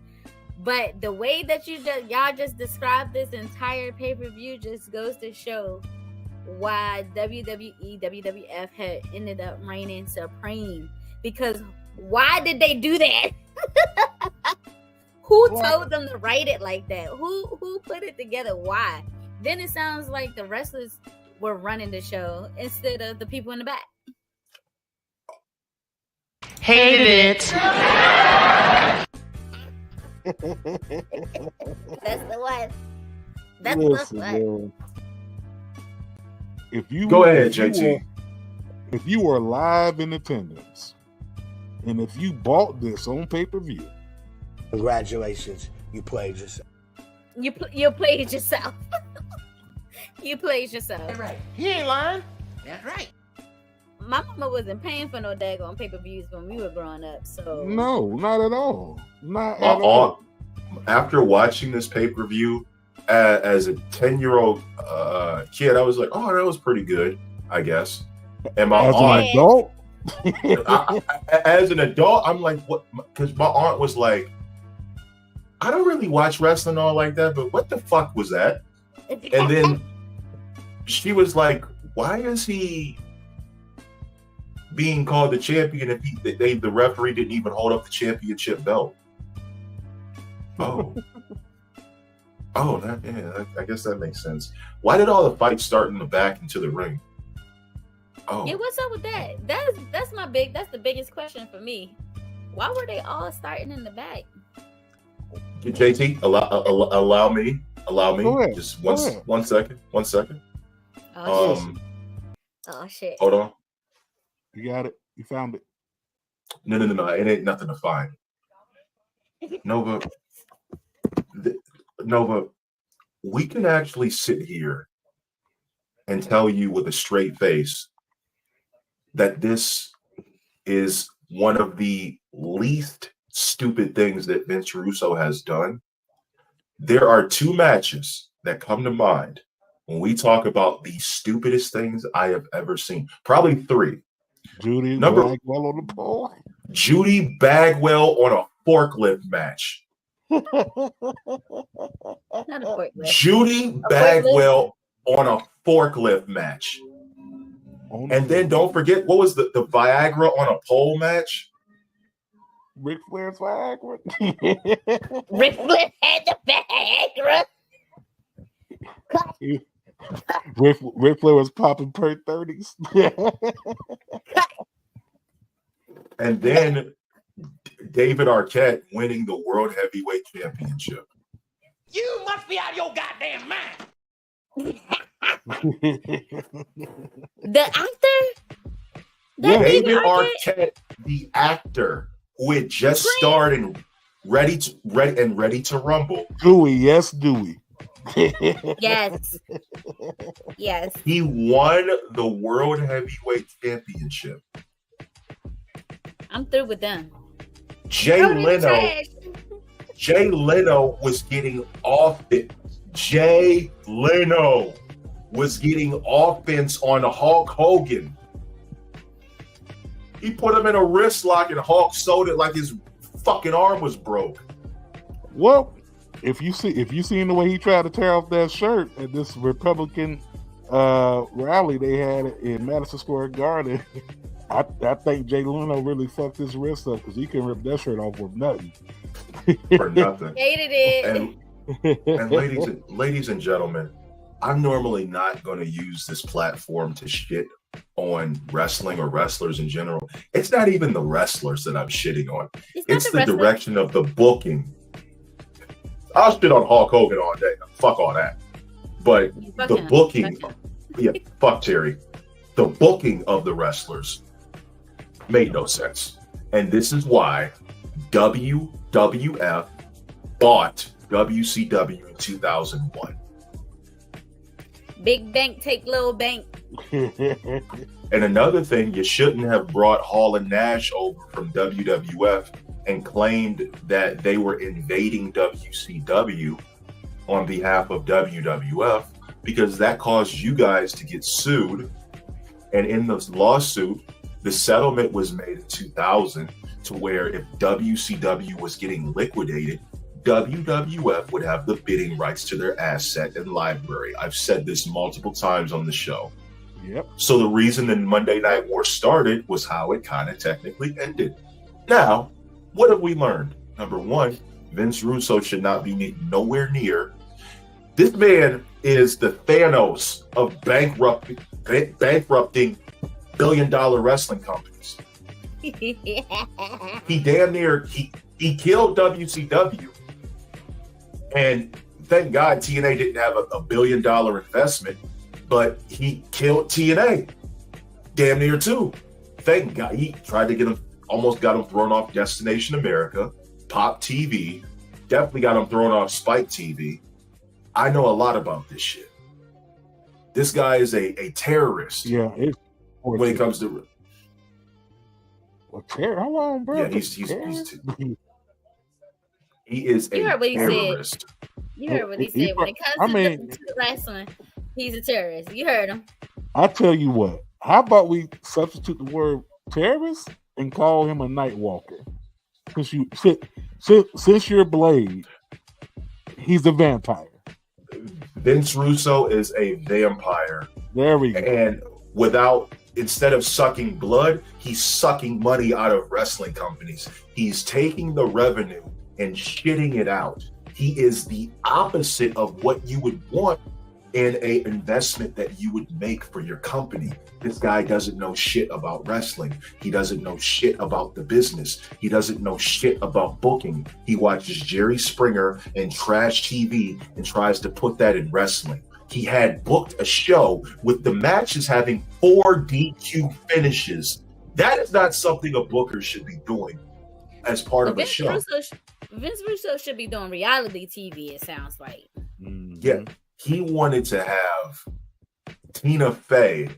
But the way that y'all just described this entire pay-per-view just goes to show why WWE, WWF had ended up reigning supreme. Because why did they do that? Who told them to write it like that? Who put it together? Why? Then it sounds like the wrestlers were running the show instead of the people in the back. Hated it. That's the one. That's Listen, the one. man. If you Go ahead, JT. If you were live in attendance, and if you bought this on pay-per-view, Congratulations, you played yourself. You played yourself. You played yourself. That's right. He ain't lying. That's right. My mama wasn't paying for no daggone pay-per-views when we were growing up, so no, not at all. Not at all. After watching this pay-per-view as a 10-year-old kid, I was like, "Oh, that was pretty good, I guess." And my aunt, adult, as an adult, I'm like, "What?" Because my aunt was like, "I don't really watch wrestling all like that, but what the fuck was that?" And then she was like, "Why is he being called the champion if the referee didn't even hold up the championship belt?" Oh, I guess that makes sense. Why did all the fights start in the back into the ring? Oh, yeah, what's up with that? That's the biggest question for me. Why were they all starting in the back? JT, allow me. Go ahead. Just one second. Oh shit. Hold on. You got it. You found it. No. It ain't nothing to find. Nova, we can actually sit here and tell you with a straight face that this is one of the least stupid things that Vince Russo has done. There are two matches that come to mind when we talk about the stupidest things I have ever seen. Probably three. Judy Bagwell on the pole. Judy Bagwell on a forklift match. Not a forklift. Judy Bagwell on a forklift match. And then don't forget, what was the Viagra on a pole match? Ric Flair's Viagra. Ric Flair had the Viagra. Ric Flair was popping per 30s. And then David Arquette winning the World Heavyweight Championship. You must be out of your goddamn mind. The actor? David Arquette, the actor who had just starred in Ready to Rumble. Dewey, yes, Dewey. Yes. Yes. He won the World Heavyweight Championship. I'm through with them. Jay Leno was getting off it. Jay Leno was getting offense on Hulk Hogan. He put him in a wrist lock and Hulk sold it like his fucking arm was broke. Well, if you seen the way he tried to tear off that shirt at this Republican rally they had in Madison Square Garden, I think Jay Leno really fucked his wrist up because he can rip that shirt off with nothing. For nothing. Hated it. And ladies and gentlemen, I'm normally not going to use this platform to shit on wrestling or wrestlers in general. It's not even the wrestlers that I'm shitting on. It's the direction of the booking. I'll shit on Hulk Hogan all day. Fuck all that. But the booking, fuck Terry. The booking of the wrestlers made no sense. And this is why WWF bought WCW in 2001. Big bank take little bank. And another thing, you shouldn't have brought Hall and Nash over from WWF and claimed that they were invading WCW on behalf of WWF, because that caused you guys to get sued. And in this lawsuit, the settlement was made in 2000 to where if WCW was getting liquidated, WWF would have the bidding rights to their asset and library. I've said this multiple times on the show. Yep. So the reason the Monday Night War started was how it kind of technically ended. Now, what have we learned? Number one, Vince Russo should not be nowhere near. This man is the Thanos of bankrupting billion-dollar wrestling companies. He damn near he killed WCW. And thank God TNA didn't have a $1 billion investment, but he killed TNA damn near too. Thank God. He tried to almost got him thrown off Destination America, Pop TV, definitely got him thrown off Spike TV. I know a lot about this shit. This guy is a terrorist. Yeah, when it comes to terror. How long, bro? Yeah, he is a terrorist. You heard what he said. When it comes to wrestling, he's a terrorist. You heard him. I tell you what. How about we substitute the word terrorist and call him a night walker? Since you're Blade, he's a vampire. Vince Russo is a vampire. There we go. And instead of sucking blood, he's sucking money out of wrestling companies. He's taking the revenue and shitting it out. He is the opposite of what you would want in an investment that you would make for your company. This guy doesn't know shit about wrestling. He doesn't know shit about the business. He doesn't know shit about booking. He watches Jerry Springer and trash TV and tries to put that in wrestling. He had booked a show with the matches having 4 DQ finishes. That is not something a booker should be doing as part of a show. Vince Russo should be doing reality TV, it sounds like. Yeah, he wanted to have Tina Fey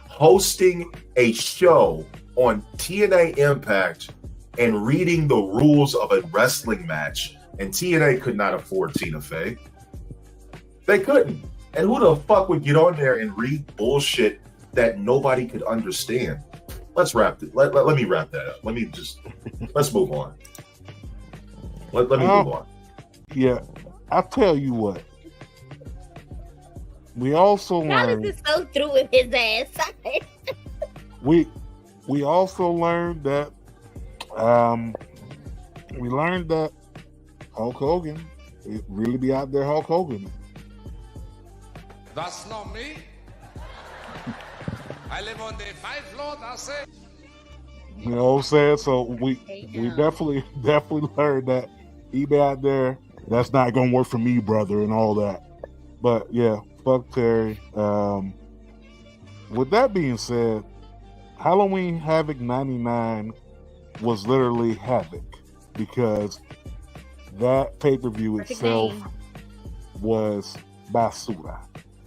hosting a show on TNA Impact and reading the rules of a wrestling match. And TNA could not afford Tina Fey. They couldn't. And who the fuck would get on there and read bullshit that nobody could understand? Let's wrap it. Let me wrap that up. Let's move on. Let me move on. Yeah, I'll tell you what. We also learned. Is so through with his ass. we also learned that Hulk Hogan, it really be out there Hulk Hogan. That's not me. I live on the 5th floor, that's it. You know what I'm saying? So we definitely learned that he be out there. That's not gonna work for me, brother, and all that. But yeah, fuck Terry. With that being said, Halloween Havoc 99 was literally havoc because that pay-per-view itself was basura.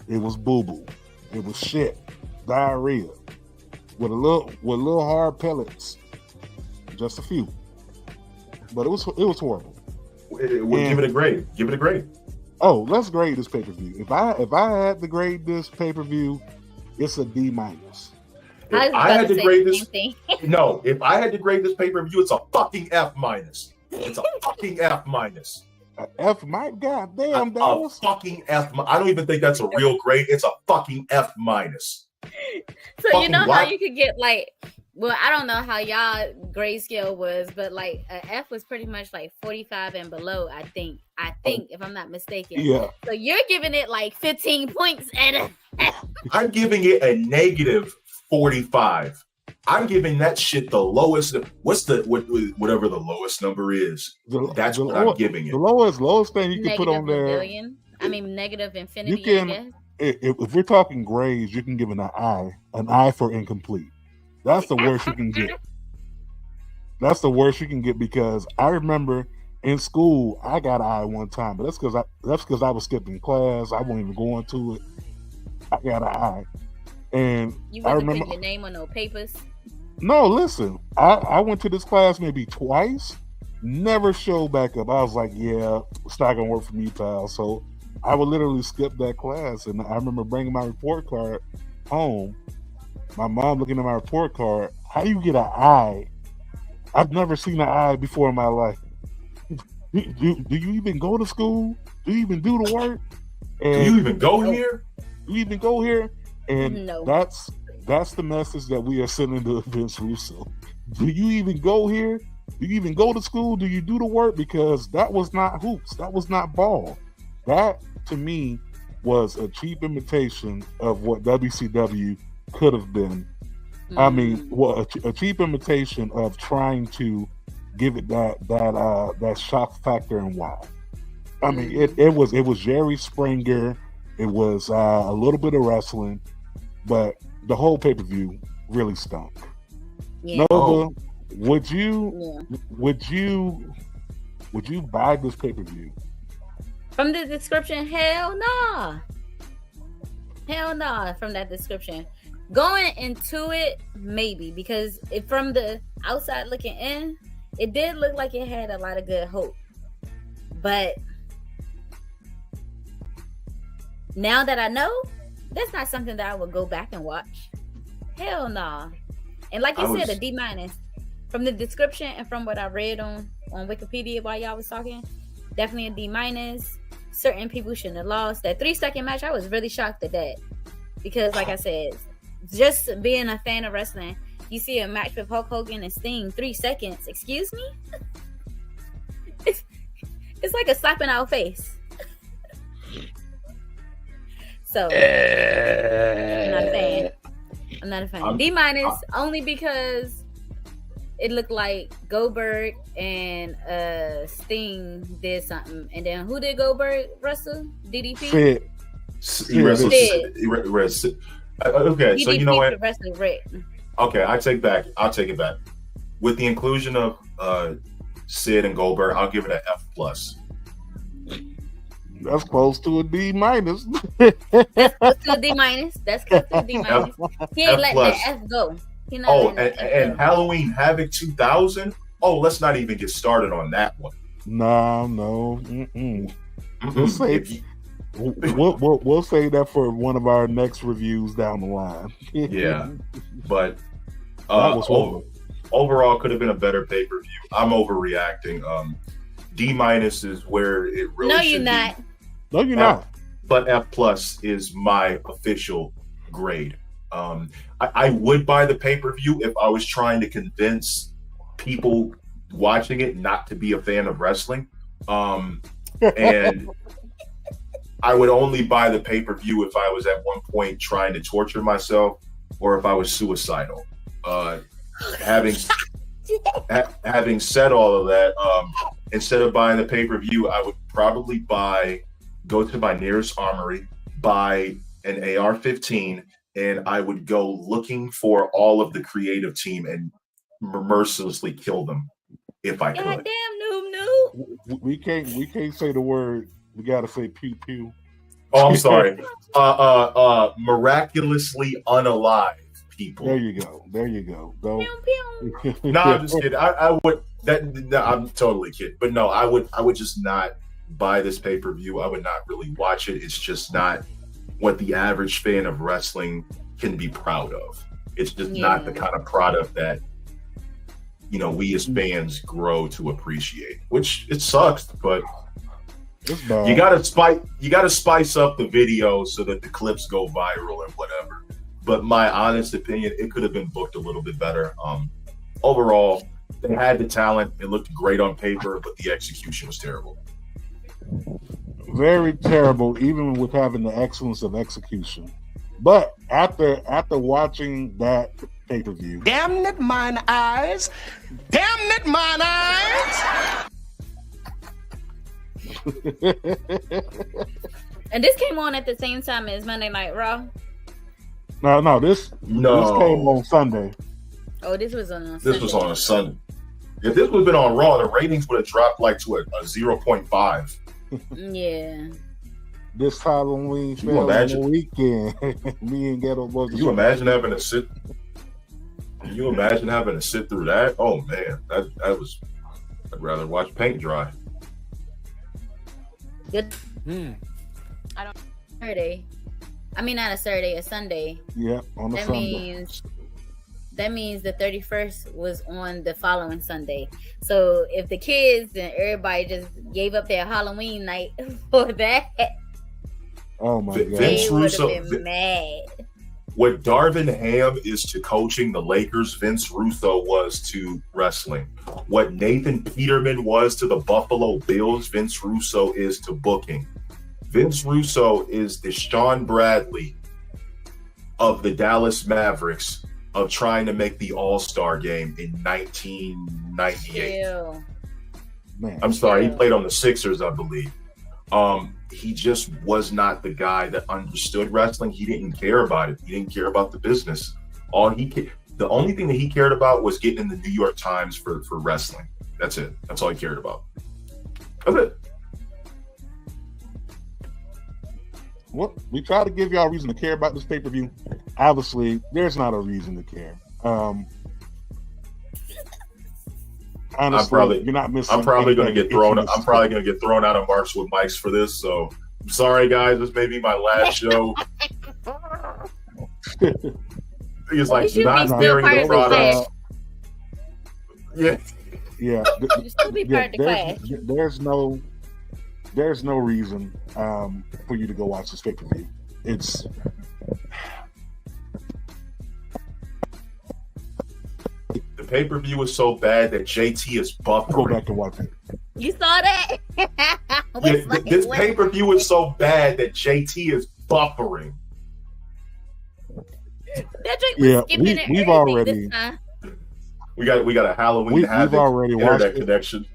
It was boo-boo. It was shit. Diarrhea. With little hard pellets. Just a few. But it was horrible. Give it a grade. Give it a grade. Oh, let's grade this pay-per-view. If I had to grade this pay-per-view, it's a D-. If I had to grade this pay-per-view, it's a fucking F-. It's a fucking F-. F might, goddamn, a fucking F-. I don't even think that's a real grade. It's a fucking F-. So you know how you could get like, well, I don't know how y'all grade scale was, but like a F was pretty much like 45 and below. I think if I'm not mistaken. Yeah. So you're giving it like 15 points at a F. I'm giving it a negative 45. I'm giving that shit the lowest. Whatever the lowest number is? That's what I'm giving it. The lowest thing you can put on there. Million. I mean, negative infinity. You can, if we're talking grades, you can give it an I for incomplete. That's the worst you can get. That's the worst you can get because I remember in school I got an I one time, but that's because I was skipping class. I wasn't even going to it. I got an I. And you I wasn't remember putting your name on no papers. No, listen. I went to this class maybe twice. Never showed back up. I was like, yeah, it's not gonna work for me, pal. So I would literally skip that class. And I remember bringing my report card home. My mom looking at my report card. How do you get an I? I've never seen an I before in my life. Do you even go to school? Do you even do the work? And do you even go here? Do you even go here? And no. That's the message that we are sending to Vince Russo. Do you even go here? Do you even go to school? Do you do the work? Because that was not hoops. That was not ball. That, to me, was a cheap imitation of what WCW could have been. Mm-hmm. I mean, a cheap imitation of trying to give it that shock factor and wow. I mean, it was Jerry Springer. It was a little bit of wrestling, but the whole pay-per-view really stunk. Yeah. Nova, would you buy this pay-per-view? From the description, hell nah. Hell nah from that description. Going into it, maybe, because from the outside looking in, it did look like it had a lot of good hope. But now that I know, that's not something that I would go back and watch. Hell nah. And like you said, a D-. From the description and from what I read on Wikipedia while y'all was talking, definitely a D-. Certain people shouldn't have lost. That 3-second match, I was really shocked at that. Because like I said, just being a fan of wrestling, you see a match with Hulk Hogan and Sting, 3 seconds. Excuse me? It's like a slap in our face. So I'm not a fan. D- only because it looked like Goldberg and Sting did something. And then who did Goldberg wrestle? DDP? Sid. He wrestled. Okay, so you know what? Wrestling, right? Okay, I'll take it back. With the inclusion of Sid and Goldberg, I'll give it an F plus. That's close to a D minus. That's close to a D minus. That's close to a D minus. He ain't letting that F go. And Halloween Havoc 2000. Oh, let's not even get started on that one. No. We'll say we'll say that for one of our next reviews down the line. Yeah, but overall could have been a better pay-per-view. I'm overreacting. D minus is where it really. No, you're not. No, you're not. But F plus is my official grade. I would buy the pay-per-view if I was trying to convince people watching it not to be a fan of wrestling. And I would only buy the pay-per-view if I was at one point trying to torture myself or if I was suicidal. Having said all of that, instead of buying the pay-per-view, I would probably go to my nearest armory, buy an AR-15, and I would go looking for all of the creative team and mercilessly kill them if I could. Goddamn, noob. We can't say the word. We gotta say pew pew. Oh, I'm sorry. Miraculously unalive people. There you go. Go. No, I'm just kidding. I would. No, I'm totally kidding. But no, I would just not buy this pay-per-view. I would not really watch it. It's just not what the average fan of wrestling can be proud of. It's just not the kind of product that we as fans grow to appreciate. Which it sucks, but you gotta spice up the video so that the clips go viral and whatever. But my honest opinion, it could have been booked a little bit better. Overall, they had the talent. It looked great on paper, but the execution was terrible. Very terrible, even with having the excellence of execution. But after watching that pay-per-view, Damn it, mine eyes! Damn it, mine eyes! And this came on at the same time as Monday Night Raw. This came on Sunday. Oh, this was on a Sunday. This was on a Sunday. If this would have been on Raw, the ratings would have dropped like to a 0.5. Yeah. This Halloween weekend, me and Ghetto Boys. You imagine having to sit? Can you imagine having to sit through that? Oh man, that was. I'd rather watch paint dry. Good. I don't. Saturday. I mean, not a Saturday, a Sunday. Yeah, on a Sunday. That means the 31st was on the following Sunday. So if the kids and everybody just gave up their Halloween night for that, oh my God, Vince Russo been mad. What Darvin Ham is to coaching the Lakers, Vince Russo was to wrestling. What Nathan Peterman was to the Buffalo Bills, Vince Russo is to booking. Vince Russo is the Sean Bradley of the Dallas Mavericks of trying to make the All-Star game in 1998. Ew. Man. I'm sorry, he played on the Sixers, I believe. He just was not the guy that understood wrestling. He didn't care about it. He didn't care about the business. The only thing that he cared about was getting in the New York Times for wrestling. That's it. That's all he cared about. That's it. Well, we try to give y'all a reason to care about this pay-per-view. Obviously, there's not a reason to care. Honestly, you're not missing. I'm probably going to get thrown. I'm probably going to get thrown out of Marks with Mikes for this. So I'm sorry, guys. This may be my last show. It's like not hearing the product. Yeah. You still be part of the class. There's no reason for you to go watch this pay-per-view. It's the pay-per-view is so bad that JT is buffering. Go back and watch it. You saw that? This pay-per-view is so bad that JT is buffering. That Drake was skipping it. We've already. This time. We got a Halloween Havoc we've already internet watched connection.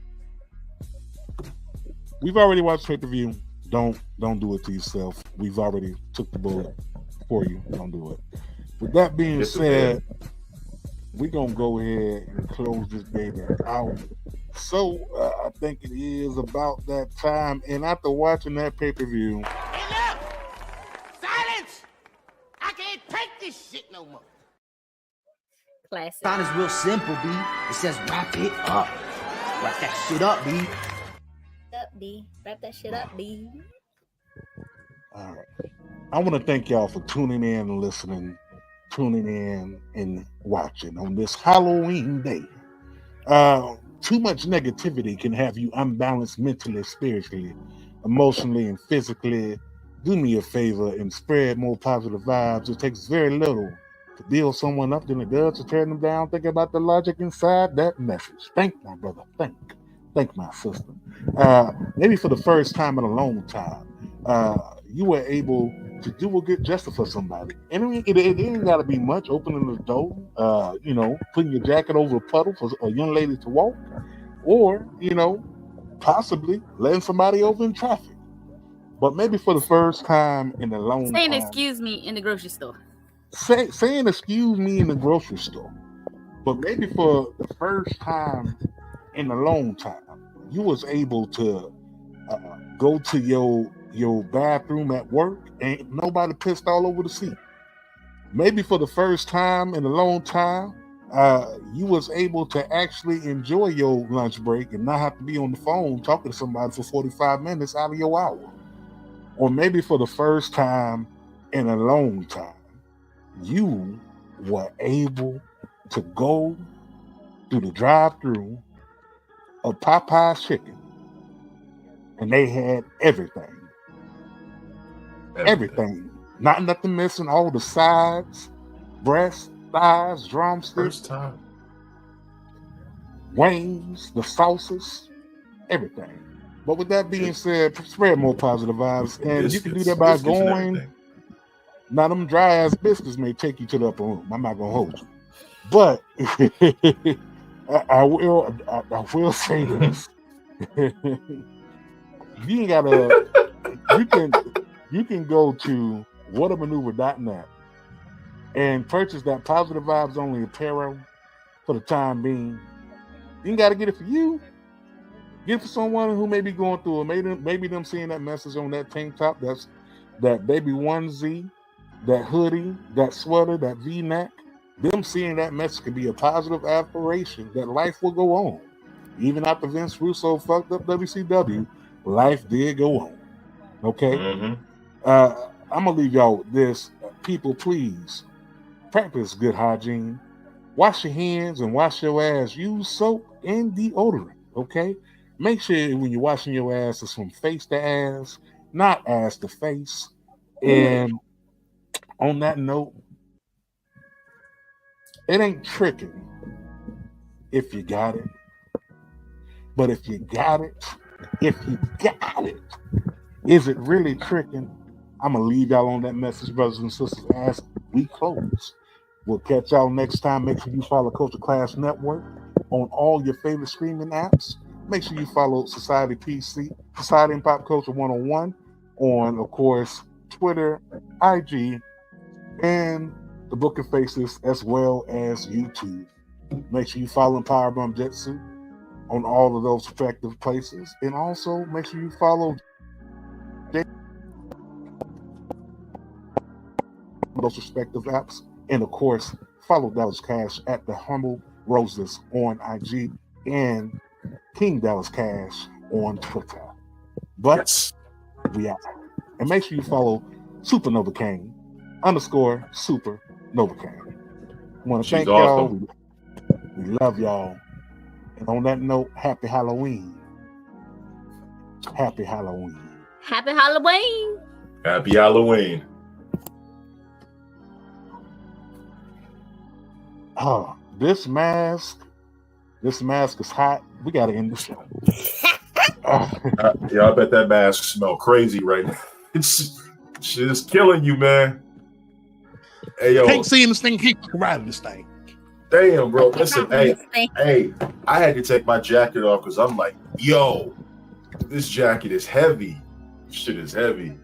We've already watched pay-per-view. Don't do it to yourself. We've already took the bullet for you. Don't do it. With that being said, we're going to go ahead and close this baby out. So I think it is about that time. And after watching that pay-per-view... Hey, look! Silence! I can't take this shit no more. Classic. Thought is real simple, B. It says wrap it up. Wrap that shit up, B. Wrap that shit up, B. All right. I want to thank y'all for tuning in and listening, tuning in and watching on this Halloween day. Too much negativity can have you unbalanced mentally, spiritually, emotionally, and physically. Do me a favor and spread more positive vibes. It takes very little to build someone up than it does to tear them down. Think about the logic inside that message. Thank my brother. Thank my sister. Maybe for the first time in a long time, you were able to do a good gesture for somebody. And it ain't got to be much. Opening the door, putting your jacket over a puddle for a young lady to walk, or, possibly letting somebody over in traffic. But maybe for the first time in a long time. Saying excuse me in the grocery store. Saying excuse me in the grocery store. But maybe for the first time in a long time, you was able to go to your bathroom at work and nobody pissed all over the seat. Maybe for the first time in a long time, you was able to actually enjoy your lunch break and not have to be on the phone talking to somebody for 45 minutes out of your hour. Or maybe for the first time in a long time, you were able to go through the drive-thru of Popeye's Chicken, and they had everything. Everything. Not nothing missing. All the sides, breasts, thighs, drumsticks. First time. Wings, the sauces, everything. But with that being said, spread more positive vibes. And you can do that by going. Now, them dry ass biscuits may take you to the upper room. I'm not gonna hold you. But I will say this. You ain't gotta you can go to whatamaneuver.net and purchase that Positive Vibes Only apparel for the time being. You ain't gotta get it for you. Get it for someone who may be going through it. Maybe them seeing that message on that tank top, that's that baby onesie, that hoodie, that sweater, that V-neck. Them seeing that message could be a positive affirmation that life will go on. Even after Vince Russo fucked up WCW, life did go on. Okay? Mm-hmm. I'm going to leave y'all with this. People, please practice good hygiene. Wash your hands and wash your ass. Use soap and deodorant. Okay? Make sure when you're washing your ass, it's from face to ass, not ass to face. And on that note, it ain't tricking if you got it. But if you got it, is it really tricking? I'm going to leave y'all on that message, brothers and sisters, as we close. We'll catch y'all next time. Make sure you follow Culture Class Network on all your favorite streaming apps. Make sure you follow Society PC, Society and Pop Culture 101 on, of course, Twitter, IG, and the Book of Faces, as well as YouTube. Make sure you follow Powerbomb Jetsu on all of those respective places. And also make sure you follow those respective apps. And of course, follow Dallas Cash at the Humble Roses on IG and King Dallas Cash on Twitter. But we out. And make sure you follow Supernova King _Supernova King. I want to thank y'all. We love y'all. And on that note, happy Halloween. Happy Halloween. Happy Halloween. Happy Halloween. Oh, this mask is hot. We got to end the show. Yeah, I bet that mask smell crazy right now. Shit is killing you, man. Hey, yo. Can't see this thing, keep riding this thing. Damn, bro. Listen, hey, I had to take my jacket off because I'm like, yo, this jacket is heavy. Shit is heavy.